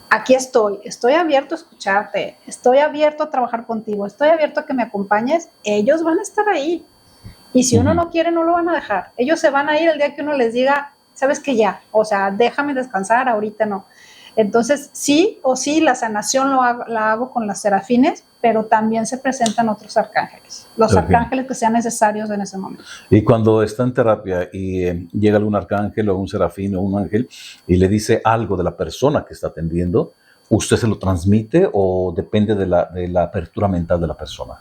aquí estoy abierto a escucharte, estoy abierto a trabajar contigo, estoy abierto a que me acompañes, ellos van a estar ahí. Y si uno no quiere, no lo van a dejar. Ellos se van a ir el día que uno les diga, sabes que ya, o sea, déjame descansar, ahorita no. Entonces, sí o sí, la sanación la hago con las serafines, pero también se presentan otros arcángeles, los arcángeles que sean necesarios en ese momento. Y cuando está en terapia y llega algún arcángel o un serafín o un ángel y le dice algo de la persona que está atendiendo, ¿usted se lo transmite o depende de la apertura mental de la persona?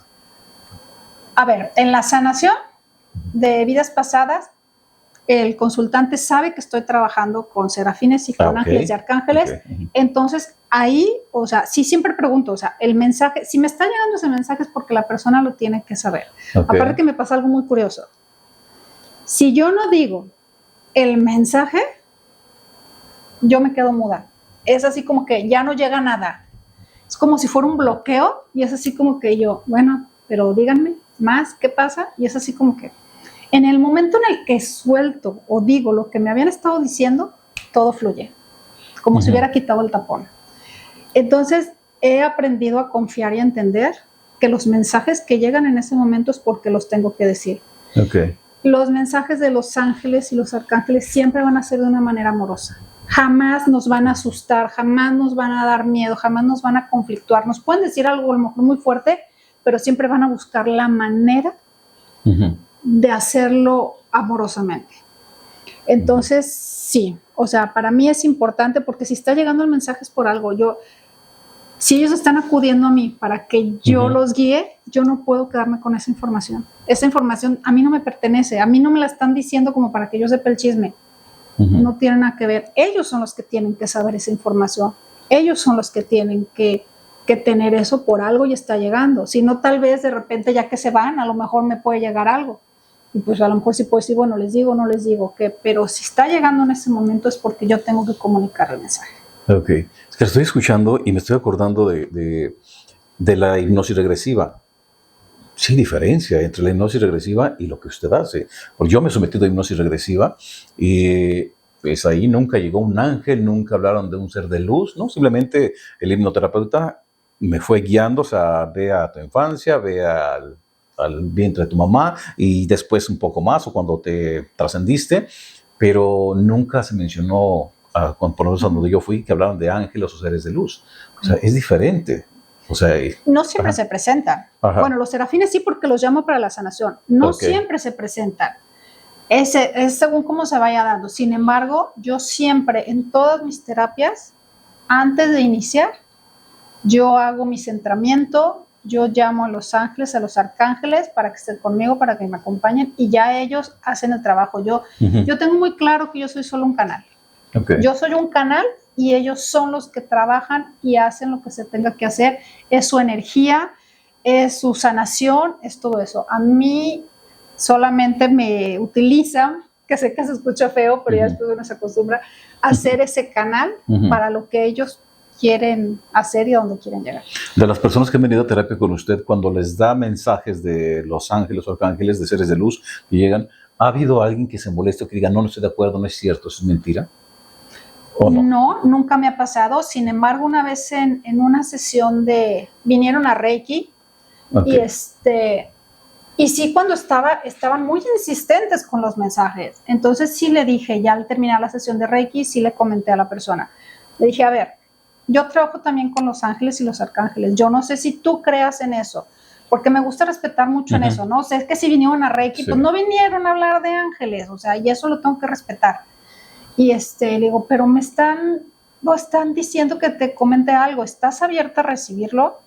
A ver, en la sanación de vidas pasadas, el consultante sabe que estoy trabajando con serafines y con ángeles y arcángeles, entonces ahí, o sea, sí siempre pregunto, o sea, el mensaje, si me está llegando ese mensaje es porque la persona lo tiene que saber. Aparte que me pasa algo muy curioso. Si yo no digo el mensaje, yo me quedo muda. Es así como que ya no llega nada. Es como si fuera un bloqueo y es así como que yo, bueno, pero díganme más, ¿qué pasa? Y es así como que en el momento en el que suelto o digo lo que me habían estado diciendo, todo fluye, como si hubiera quitado el tapón. Entonces, he aprendido a confiar y a entender que los mensajes que llegan en ese momento es porque los tengo que decir. Los mensajes de los ángeles y los arcángeles siempre van a ser de una manera amorosa. Jamás nos van a asustar, jamás nos van a dar miedo, jamás nos van a conflictuar. Nos pueden decir algo a lo mejor muy fuerte, pero siempre van a buscar la manera de hacerlo amorosamente. Entonces, sí, o sea, para mí es importante porque si está llegando el mensaje es por algo. Si ellos están acudiendo a mí para que yo los guíe, yo no puedo quedarme con esa información. Esa información a mí no me pertenece, a mí no me la están diciendo como para que yo sepa el chisme. No tiene nada que ver. Ellos son los que tienen que saber esa información. Ellos son los que tienen que tener eso por algo y está llegando. Si no, tal vez de repente ya que se van, a lo mejor me puede llegar algo. Y pues a lo mejor sí puedo decir, bueno, les digo, no les digo, pero si está llegando en ese momento es porque yo tengo que comunicar el mensaje. Ok. Es que estoy escuchando y me estoy acordando de la hipnosis regresiva. Sí, diferencia entre la hipnosis regresiva y lo que usted hace. Porque yo me he sometido a hipnosis regresiva y pues ahí nunca llegó un ángel, nunca hablaron de un ser de luz, ¿no? Simplemente el hipnoterapeuta me fue guiando, o sea, ve a tu infancia, ve al vientre de tu mamá y después un poco más o cuando te trascendiste, pero nunca se mencionó, por lo menos donde yo fui, que hablaban de ángeles o seres de luz. O sea, es diferente. O sea, no siempre se presentan. Bueno, los serafines sí, porque los llamo para la sanación. No siempre se presentan. Es según cómo se vaya dando. Sin embargo, yo siempre, en todas mis terapias, antes de iniciar, yo hago mi centramiento, yo llamo a los ángeles, a los arcángeles para que estén conmigo, para que me acompañen y ya ellos hacen el trabajo. Yo tengo muy claro que yo soy solo un canal. Yo soy un canal y ellos son los que trabajan y hacen lo que se tenga que hacer. Es su energía, es su sanación, es todo eso. A mí solamente me utilizan, que sé que se escucha feo, pero ya después uno se acostumbra a hacer ese canal para lo que ellos quieren hacer y a dónde quieren llegar. De las personas que han venido a terapia con usted, cuando les da mensajes de los ángeles o arcángeles, de seres de luz que llegan, ¿ha habido alguien que se moleste o que diga, no estoy de acuerdo, no es cierto, eso es mentira? ¿O no? No, nunca me ha pasado. Sin embargo, una vez en una sesión vinieron a Reiki y sí, cuando estaban muy insistentes con los mensajes. Entonces sí le dije, ya al terminar la sesión de Reiki, sí le comenté a la persona. Le dije, a ver, yo trabajo también con los ángeles y los arcángeles. Yo no sé si tú creas en eso, porque me gusta respetar mucho en eso, ¿no? O sea, es que si vinieron a Reiki, pues no vinieron a hablar de ángeles, o sea, y eso lo tengo que respetar. Y le digo, pero me están diciendo que te comente algo, ¿estás abierta a recibirlo?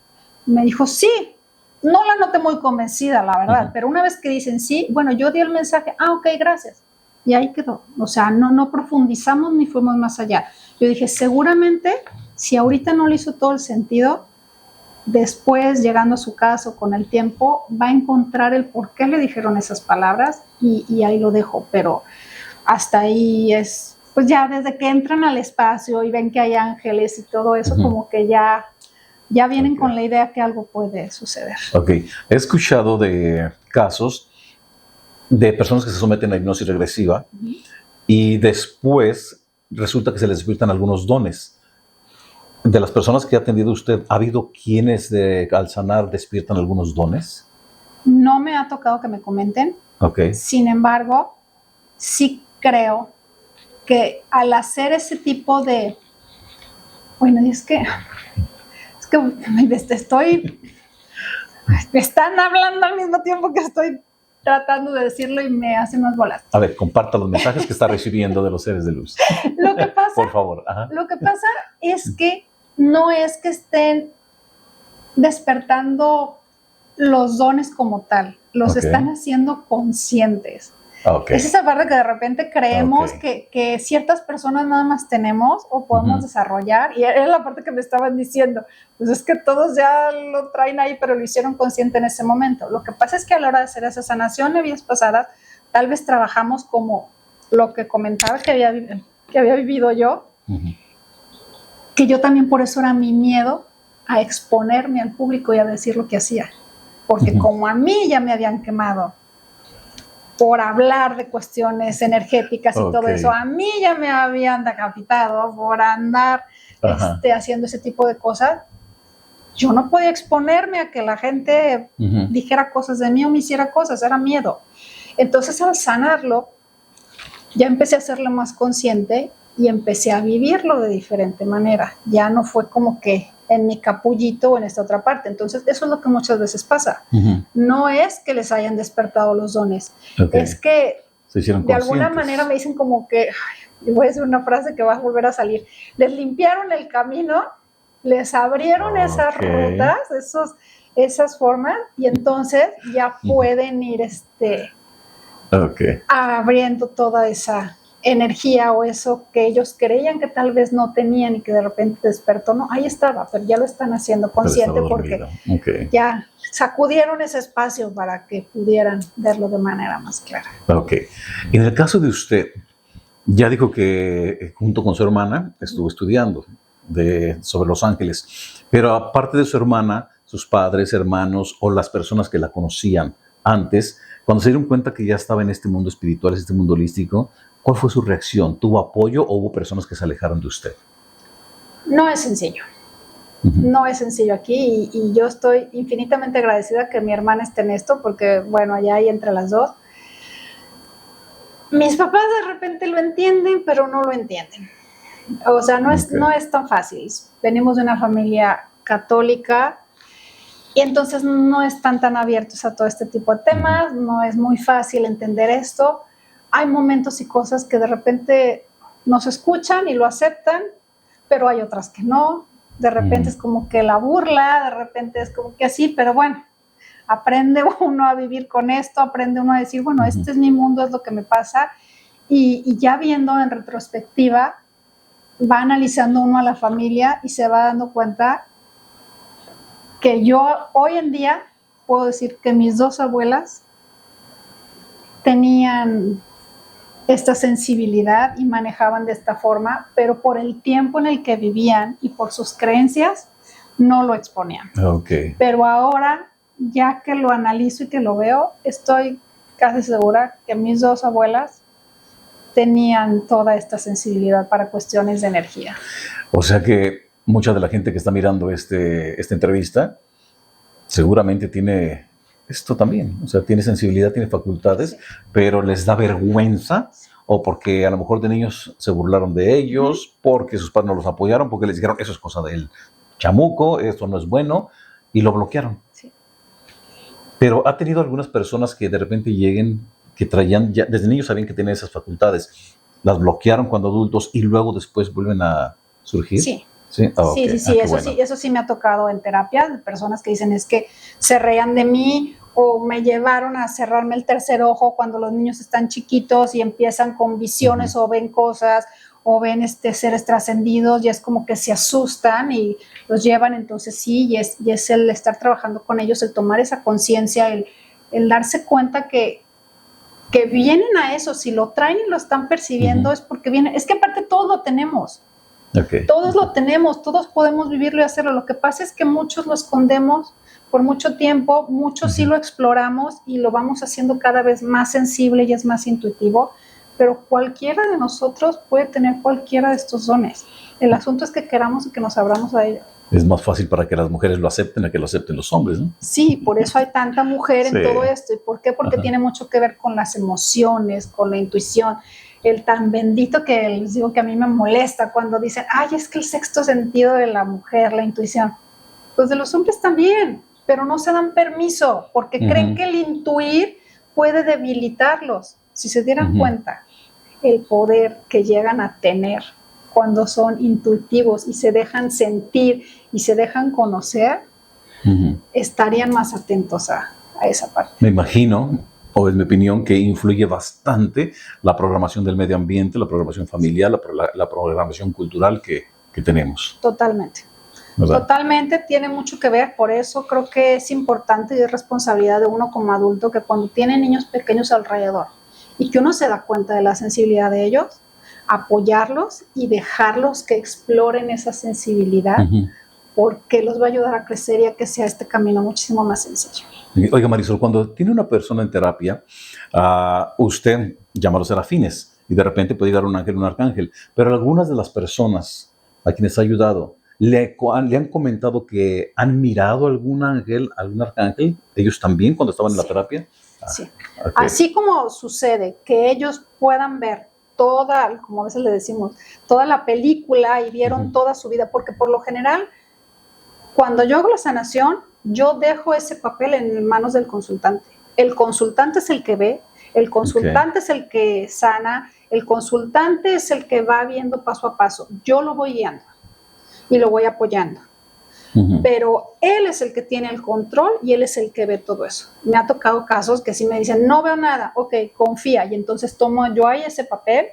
Me dijo, sí. No la noté muy convencida, la verdad, pero una vez que dicen sí, bueno, yo di el mensaje, ok, gracias. Y ahí quedó. O sea, no profundizamos ni fuimos más allá. Yo dije, seguramente, si ahorita no le hizo todo el sentido, después, llegando a su casa con el tiempo, va a encontrar el por qué le dijeron esas palabras y ahí lo dejo. Pero hasta ahí es, pues ya desde que entran al espacio y ven que hay ángeles y todo eso, como que ya vienen con la idea que algo puede suceder. Ok, he escuchado de casos de personas que se someten a hipnosis regresiva y después resulta que se les despiertan algunos dones. De las personas que ha atendido usted, ¿ha habido quienes al sanar despiertan algunos dones? No me ha tocado que me comenten. Ok. Sin embargo, sí creo que al hacer ese tipo de... Bueno, es que me están hablando al mismo tiempo que estoy tratando de decirlo y me hacen más bolas. A ver, comparta los mensajes que está recibiendo de los seres de luz. Lo que pasa, por favor. Ajá. Lo que pasa es que no es que estén despertando los dones como tal, los están haciendo conscientes. Es esa parte que de repente creemos que ciertas personas nada más tenemos o podemos desarrollar, y es la parte que me estaban diciendo, pues es que todos ya lo traen ahí, pero lo hicieron consciente en ese momento. Lo que pasa es que a la hora de hacer esa sanación de vidas pasadas, tal vez trabajamos como lo que comentaba que había vivido yo, que yo también por eso era mi miedo a exponerme al público y a decir lo que hacía, porque como a mí ya me habían quemado por hablar de cuestiones energéticas y todo eso, a mí ya me habían decapitado por andar haciendo ese tipo de cosas. Yo no podía exponerme a que la gente dijera cosas de mí o me hiciera cosas, era miedo. Entonces al sanarlo, ya empecé a hacerlo más consciente y empecé a vivirlo de diferente manera. Ya no fue como que en mi capullito o en esta otra parte. Entonces, eso es lo que muchas veces pasa. No es que les hayan despertado los dones. Es que de alguna manera me dicen como que, voy a decir una frase que va a volver a salir, les limpiaron el camino, les abrieron esas rutas, esas formas, y entonces ya pueden ir abriendo toda esa energía o eso que ellos creían que tal vez no tenían y que de repente despertó, no, ahí estaba, pero ya lo están haciendo consciente porque ya sacudieron ese espacio para que pudieran verlo de manera más clara. En el caso de usted, ya dijo que junto con su hermana estuvo estudiando sobre los ángeles, pero aparte de su hermana, sus padres, hermanos o las personas que la conocían antes, cuando se dieron cuenta que ya estaba en este mundo espiritual, este mundo holístico, ¿cuál fue su reacción? ¿Tuvo apoyo o hubo personas que se alejaron de usted? No es sencillo. No es sencillo aquí y yo estoy infinitamente agradecida que mi hermana esté en esto porque, bueno, allá hay entre las dos. Mis papás de repente lo entienden, pero no lo entienden. O sea, no es tan fácil. Venimos de una familia católica y entonces no están tan abiertos a todo este tipo de temas, no es muy fácil entender esto. Hay momentos y cosas que de repente nos escuchan y lo aceptan, pero hay otras que no. De repente es como que la burla, de repente es como que así, pero bueno, aprende uno a vivir con esto, aprende uno a decir, bueno, este es mi mundo, es lo que me pasa. Y ya viendo en retrospectiva, va analizando uno a la familia y se va dando cuenta que yo hoy en día puedo decir que mis dos abuelas tenían esta sensibilidad y manejaban de esta forma, pero por el tiempo en el que vivían y por sus creencias, no lo exponían. Pero ahora, ya que lo analizo y que lo veo, estoy casi segura que mis dos abuelas tenían toda esta sensibilidad para cuestiones de energía. O sea que mucha de la gente que está mirando esta entrevista seguramente tiene esto también, o sea, tiene sensibilidad, tiene facultades, pero les da vergüenza o porque a lo mejor de niños se burlaron de ellos, porque sus padres no los apoyaron, porque les dijeron, eso es cosa del chamuco, esto no es bueno, y lo bloquearon. Pero ha tenido algunas personas que de repente lleguen, que traían, ya desde niños sabían que tenían esas facultades, las bloquearon cuando adultos y luego después vuelven a surgir. Sí. Sí, eso sí me ha tocado en terapia, de personas que dicen es que se reían de mí o me llevaron a cerrarme el tercer ojo cuando los niños están chiquitos y empiezan con visiones o ven cosas o ven seres trascendidos y es como que se asustan y los llevan, entonces sí, y es el estar trabajando con ellos, el tomar esa conciencia, el darse cuenta que vienen a eso, si lo traen y lo están percibiendo es porque vienen, es que aparte todos lo tenemos. Okay. Todos lo tenemos, todos podemos vivirlo y hacerlo. Lo que pasa es que muchos lo escondemos por mucho tiempo, muchos sí lo exploramos y lo vamos haciendo cada vez más sensible y es más intuitivo, pero cualquiera de nosotros puede tener cualquiera de estos dones. El asunto es que queramos y que nos abramos a ellos. Es más fácil para que las mujeres lo acepten a que lo acepten los hombres, ¿no? Sí, por eso hay tanta mujer en todo esto. ¿Y por qué? Porque tiene mucho que ver con las emociones, con la intuición. El tan bendito que les digo que a mí me molesta cuando dicen, ay, es que el sexto sentido de la mujer, la intuición. Pues de los hombres también, pero no se dan permiso porque creen que el intuir puede debilitarlos. Si se dieran cuenta, el poder que llegan a tener cuando son intuitivos y se dejan sentir y se dejan conocer, estarían más atentos a esa parte. Me imagino, o es mi opinión, que influye bastante la programación del medio ambiente, la programación familiar, la programación cultural que tenemos. Totalmente. ¿Verdad? Totalmente, tiene mucho que ver, por eso creo que es importante y es responsabilidad de uno como adulto que cuando tiene niños pequeños alrededor y que uno se da cuenta de la sensibilidad de ellos, apoyarlos y dejarlos que exploren esa sensibilidad, porque los va a ayudar a crecer y a que sea este camino muchísimo más sencillo. Oiga, Marisol, cuando tiene una persona en terapia, usted llama a los serafines y de repente puede llegar un ángel, un arcángel, pero algunas de las personas a quienes ha ayudado le han comentado que han mirado algún ángel, algún arcángel, ellos también cuando estaban en la terapia. Sí. Okay. Así como sucede que ellos puedan ver toda, como a veces le decimos, toda la película y vieron toda su vida, porque por lo general, cuando yo hago la sanación, yo dejo ese papel en manos del consultante. El consultante es el que ve, el consultante es el que sana, el consultante es el que va viendo paso a paso. Yo lo voy guiando y lo voy apoyando. Pero él es el que tiene el control y él es el que ve todo eso. Me ha tocado casos que sí me dicen, no veo nada, ok, confía. Y entonces tomo yo ahí ese papel,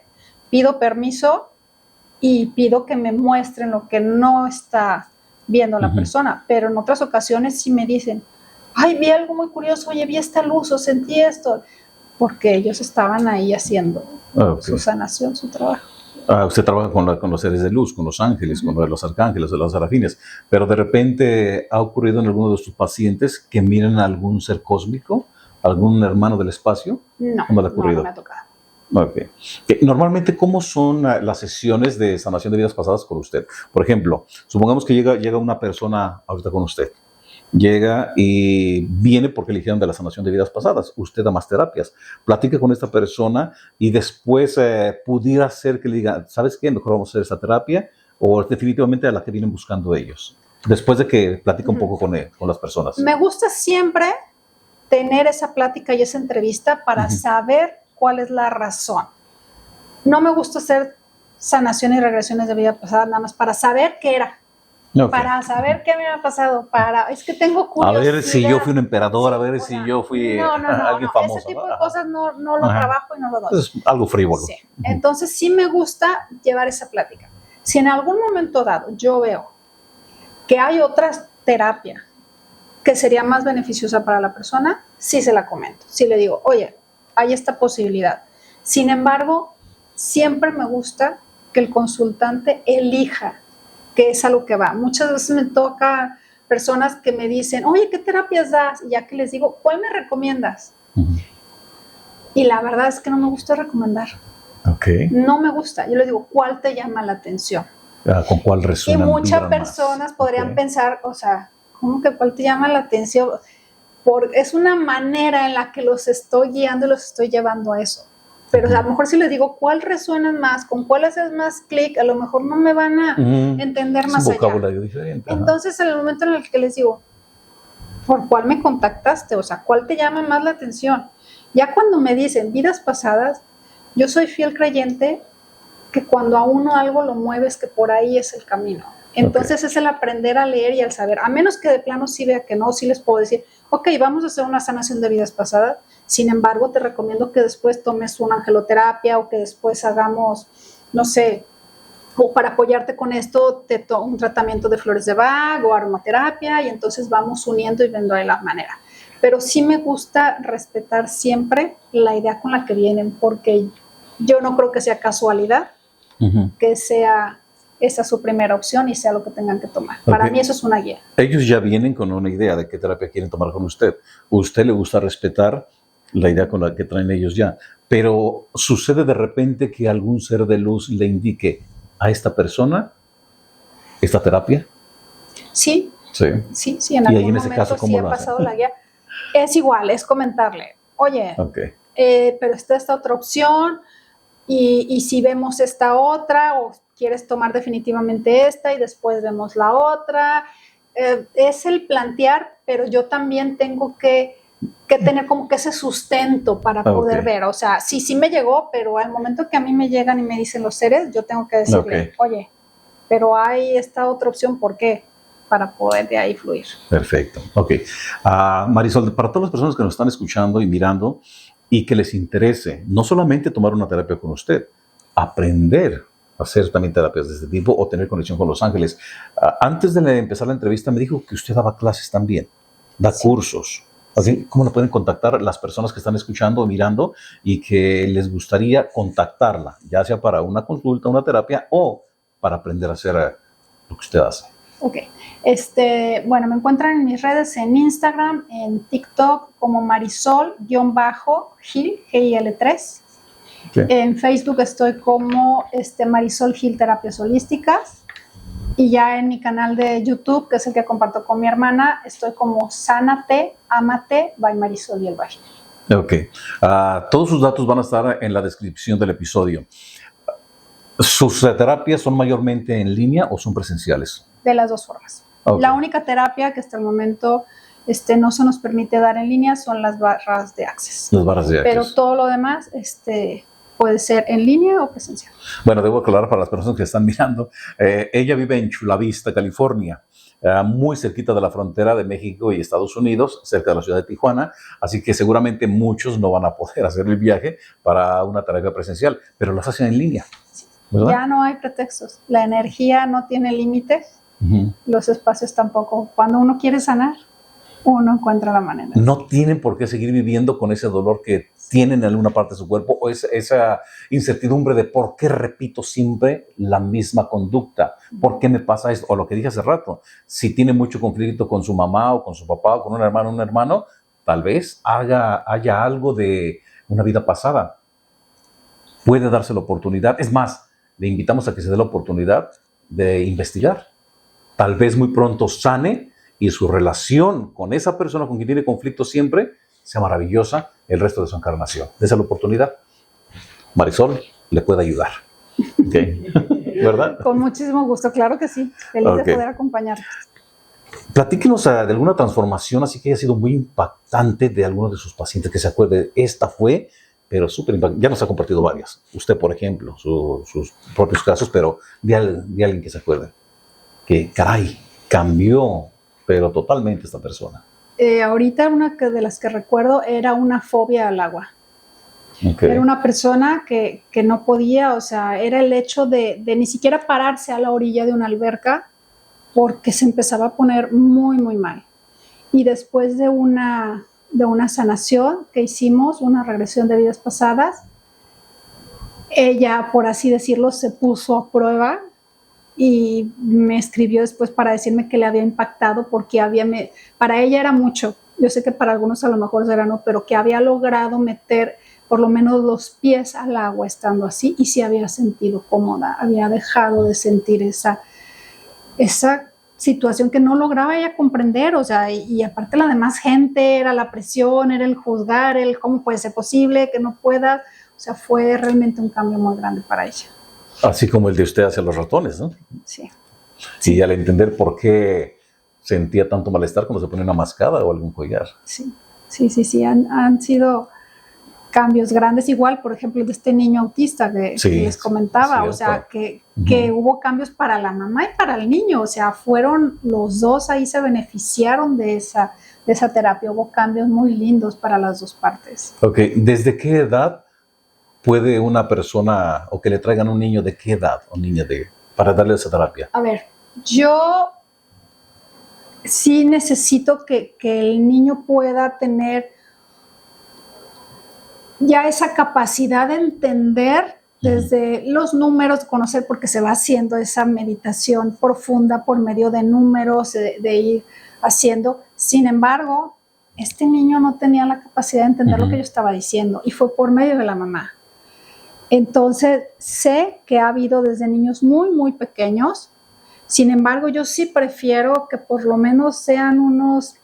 pido permiso y pido que me muestren lo que no está viendo la persona. Pero en otras ocasiones sí me dicen, ay, vi algo muy curioso, oye, vi esta luz o sentí esto. Porque ellos estaban ahí haciendo su sanación, su trabajo. Usted trabaja con los seres de luz, con los ángeles, con los arcángeles, los serafines, pero de repente ha ocurrido en alguno de sus pacientes que miren a algún ser cósmico, algún hermano del espacio. No, ¿Cómo le ha ocurrido? No me ha tocado. Okay. Normalmente, ¿cómo son las sesiones de sanación de vidas pasadas con usted? Por ejemplo, supongamos que llega una persona ahorita con usted. Llega y viene porque le dijeron de la sanación de vidas pasadas. Usted da más terapias. Platica con esta persona y después pudiera ser que le diga, ¿sabes qué? Mejor vamos a hacer esa terapia o definitivamente a la que vienen buscando ellos. Después de que platica un poco con las personas. Me gusta siempre tener esa plática y esa entrevista para saber cuál es la razón. No me gusta hacer sanaciones y regresiones de vida pasada nada más para saber qué era. Para saber qué me ha pasado, es que tengo curiosidad. A ver si yo fui un emperador, a ver si yo fui alguien famoso. Ese tipo de cosas no lo trabajo y no lo doy. Es algo frívolo. Sí. Entonces sí me gusta llevar esa plática. Si en algún momento dado yo veo que hay otra terapia que sería más beneficiosa para la persona, sí se la comento. Sí le digo, oye, hay esta posibilidad. Sin embargo, siempre me gusta que el consultante elija que es a lo que va. Muchas veces me toca personas que me dicen, oye, ¿qué terapias das? Y ya que les digo, ¿cuál me recomiendas? Y la verdad es que no me gusta recomendar. No me gusta. Yo les digo, ¿cuál te llama la atención? ¿Con cuál resuena? Y muchas personas podrían pensar, o sea, ¿cómo que cuál te llama la atención? Es una manera en la que los estoy guiando y los estoy llevando a eso. Pero a lo mejor si les digo cuál resuena más, con cuál haces más clic, a lo mejor no me van a entender más allá. Es un vocabulario diferente. Entonces, en el momento en el que les digo, ¿por cuál me contactaste? O sea, ¿cuál te llama más la atención? Ya cuando me dicen vidas pasadas, yo soy fiel creyente que cuando a uno algo lo mueve es que por ahí es el camino. Entonces es el aprender a leer y al saber, a menos que de plano sí vea que no, sí les puedo decir, ok, vamos a hacer una sanación de vidas pasadas, sin embargo te recomiendo que después tomes una angeloterapia o que después hagamos, no sé, o para apoyarte con esto, un tratamiento de flores de Bach o aromaterapia, y entonces vamos uniendo y viendo de la manera. Pero sí me gusta respetar siempre la idea con la que vienen, porque yo no creo que sea casualidad que sea esa su primera opción y sea lo que tengan que tomar. Okay. Para mí eso es una guía. Ellos ya vienen con una idea de qué terapia quieren tomar con usted. Usted le gusta respetar la idea con la que traen ellos ya. Pero sucede de repente que algún ser de luz le indique a esta persona esta terapia. Sí. Sí. En algún momento caso, sí he pasado la guía. Es igual, es comentarle, oye, pero está esta otra opción y si vemos esta otra o quieres tomar definitivamente esta y después vemos la otra. Es el plantear, pero yo también tengo que tener como que ese sustento para poder ver. O sea, sí me llegó, pero al momento que a mí me llegan y me dicen los seres, yo tengo que decirle, oye, pero hay esta otra opción, ¿por qué? Para poder de ahí fluir. Perfecto. Ok. Marisol, para todas las personas que nos están escuchando y mirando y que les interese no solamente tomar una terapia con usted, aprender a hacer también terapias de este tipo o tener conexión con los ángeles. Antes de empezar la entrevista me dijo que usted daba clases también, da cursos. ¿Okay? ¿Cómo lo pueden contactar las personas que están escuchando o mirando y que les gustaría contactarla, ya sea para una consulta, una terapia o para aprender a hacer lo que usted hace? Ok. Bueno, me encuentran en mis redes, en Instagram, en TikTok, como Marisol-Gil, GIL3. Okay. En Facebook estoy como Marisol Gil Terapias Holísticas. Y ya en mi canal de YouTube, que es el que comparto con mi hermana, estoy como Sánate, Ámate, by Marisol y el Valle. Ok. Todos sus datos van a estar en la descripción del episodio. ¿Sus terapias son mayormente en línea o son presenciales? De las dos formas. Okay. La única terapia que hasta el momento no se nos permite dar en línea son las barras de Access. Las barras de Access. Pero todo lo demás puede ser en línea o presencial. Bueno, debo aclarar para las personas que están mirando, ella vive en Chula Vista, California, muy cerquita de la frontera de México y Estados Unidos, cerca de la ciudad de Tijuana, así que seguramente muchos no van a poder hacer el viaje para una terapia presencial, pero las hacen en línea. ¿Verdad? Ya no hay pretextos, la energía no tiene límites, los espacios tampoco. Cuando uno quiere sanar, uno encuentra la manera. No tienen por qué seguir viviendo con ese dolor que tienen en alguna parte de su cuerpo o esa incertidumbre de por qué repito siempre la misma conducta, por qué me pasa esto, o lo que dije hace rato, si tiene mucho conflicto con su mamá o con su papá o con un hermano, tal vez haya algo de una vida pasada. Puede darse la oportunidad, es más, le invitamos a que se dé la oportunidad de investigar. Tal vez muy pronto sane y su relación con esa persona con quien tiene conflicto siempre sea maravillosa el resto de su encarnación. Dese la oportunidad. Marisol le puede ayudar. ¿Okay? ¿Verdad? Con muchísimo gusto, claro que sí. Feliz de poder acompañarte. Platíquenos de alguna transformación así que haya sido muy impactante de alguno de sus pacientes, que se acuerde, esta fue, pero súper impactante. Ya nos ha compartido varias. Usted, por ejemplo, sus propios casos, pero de alguien que se acuerde. Que, caray, cambió, pero totalmente esta persona. Ahorita una de las que recuerdo era una fobia al agua. Okay. Era una persona que no podía, o sea, era el hecho de ni siquiera pararse a la orilla de una alberca porque se empezaba a poner muy, muy mal. Y después de una sanación que hicimos, una regresión de vidas pasadas, ella, por así decirlo, se puso a prueba y me escribió después para decirme que le había impactado porque para ella era mucho. Yo sé que para algunos a lo mejor era no, pero que había logrado meter por lo menos los pies al agua estando así y sí había sentido cómoda, había dejado de sentir esa situación que no lograba ella comprender, o sea, y aparte la demás gente, era la presión, era el juzgar, el cómo puede ser posible que no pueda, o sea, fue realmente un cambio muy grande para ella. Así como el de usted hacia los ratones, ¿no? Sí. Sí, al entender por qué sentía tanto malestar cuando se ponía una mascada o algún collar. Sí. Han sido cambios grandes, igual, por ejemplo, de este niño autista que les comentaba, sí, o sea, que hubo cambios para la mamá y para el niño, o sea, fueron los dos ahí, se beneficiaron de esa terapia, hubo cambios muy lindos para las dos partes. Ok, ¿desde qué edad puede una persona, o que le traigan un niño, de qué edad, o niña, para darle esa terapia? A ver, yo sí necesito que el niño pueda tener ya esa capacidad de entender desde los números, conocer, porque se va haciendo esa meditación profunda por medio de números, de ir haciendo. Sin embargo, este niño no tenía la capacidad de entender lo que yo estaba diciendo, y fue por medio de la mamá. Entonces, sé que ha habido desde niños muy, muy pequeños. Sin embargo, yo sí prefiero que por lo menos sean unos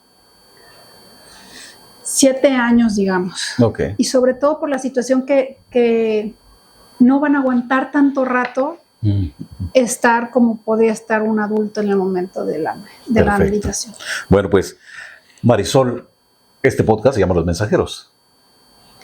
7 años, digamos. Okay. Y sobre todo por la situación que no van a aguantar tanto rato estar como podía estar un adulto en el momento de la meditación. Bueno, pues, Marisol, este podcast se llama Los Mensajeros.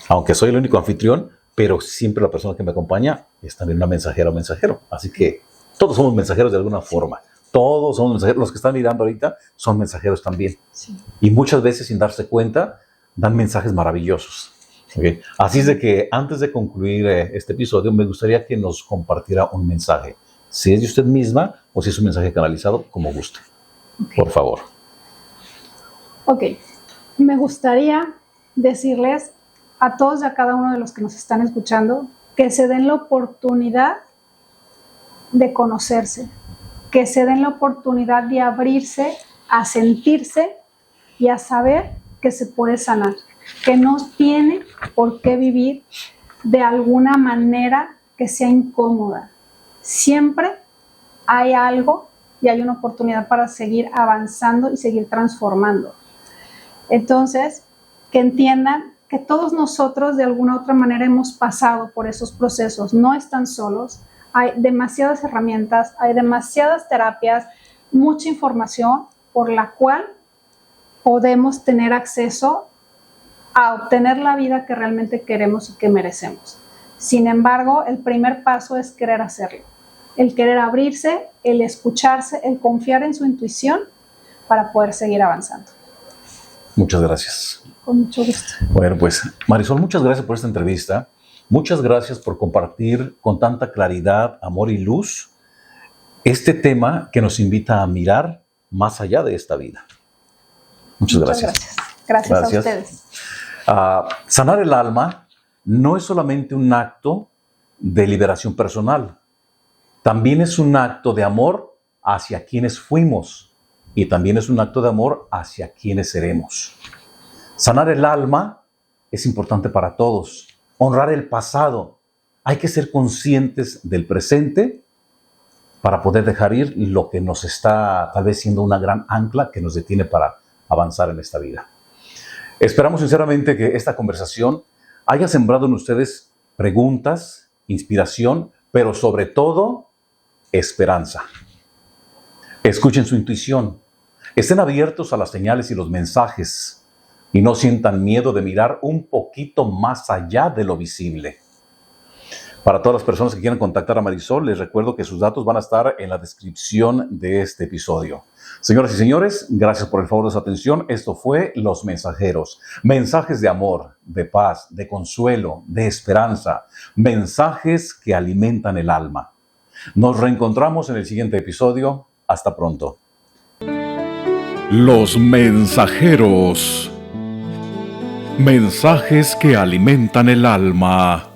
Aunque soy el único anfitrión, pero siempre la persona que me acompaña es también una mensajera o mensajero. Así que todos somos mensajeros de alguna forma. Todos somos mensajeros. Los que están mirando ahorita son mensajeros también. Sí. Y muchas veces, sin darse cuenta, dan mensajes maravillosos. Okay. Así es de que antes de concluir este episodio, me gustaría que nos compartiera un mensaje. Si es de usted misma o si es un mensaje canalizado, como guste. Okay. Por favor. Ok. Me gustaría decirles a todos y a cada uno de los que nos están escuchando que se den la oportunidad de conocerse, que se den la oportunidad de abrirse, a sentirse y a saber que se puede sanar, que no tiene por qué vivir de alguna manera que sea incómoda. Siempre hay algo y hay una oportunidad para seguir avanzando y seguir transformando. Entonces, que entiendan que todos nosotros de alguna u otra manera hemos pasado por esos procesos, no están solos, hay demasiadas herramientas, hay demasiadas terapias, mucha información por la cual podemos tener acceso a obtener la vida que realmente queremos y que merecemos. Sin embargo, el primer paso es querer hacerlo, el querer abrirse, el escucharse, el confiar en su intuición para poder seguir avanzando. Muchas gracias. Con mucho gusto. Bueno, pues Marisol, muchas gracias por esta entrevista. Muchas gracias por compartir con tanta claridad, amor y luz este tema que nos invita a mirar más allá de esta vida. Muchas gracias. Gracias a ustedes. Sanar el alma no es solamente un acto de liberación personal, también es un acto de amor hacia quienes fuimos y también es un acto de amor hacia quienes seremos. Sanar el alma es importante para todos. Honrar el pasado. Hay que ser conscientes del presente para poder dejar ir lo que nos está tal vez siendo una gran ancla que nos detiene para avanzar en esta vida. Esperamos sinceramente que esta conversación haya sembrado en ustedes preguntas, inspiración, pero sobre todo esperanza. Escuchen su intuición. Estén abiertos a las señales y los mensajes. Y no sientan miedo de mirar un poquito más allá de lo visible. Para todas las personas que quieran contactar a Marisol, les recuerdo que sus datos van a estar en la descripción de este episodio. Señoras y señores, gracias por el favor de su atención. Esto fue Los Mensajeros. Mensajes de amor, de paz, de consuelo, de esperanza. Mensajes que alimentan el alma. Nos reencontramos en el siguiente episodio. Hasta pronto. Los Mensajeros. Mensajes que alimentan el alma.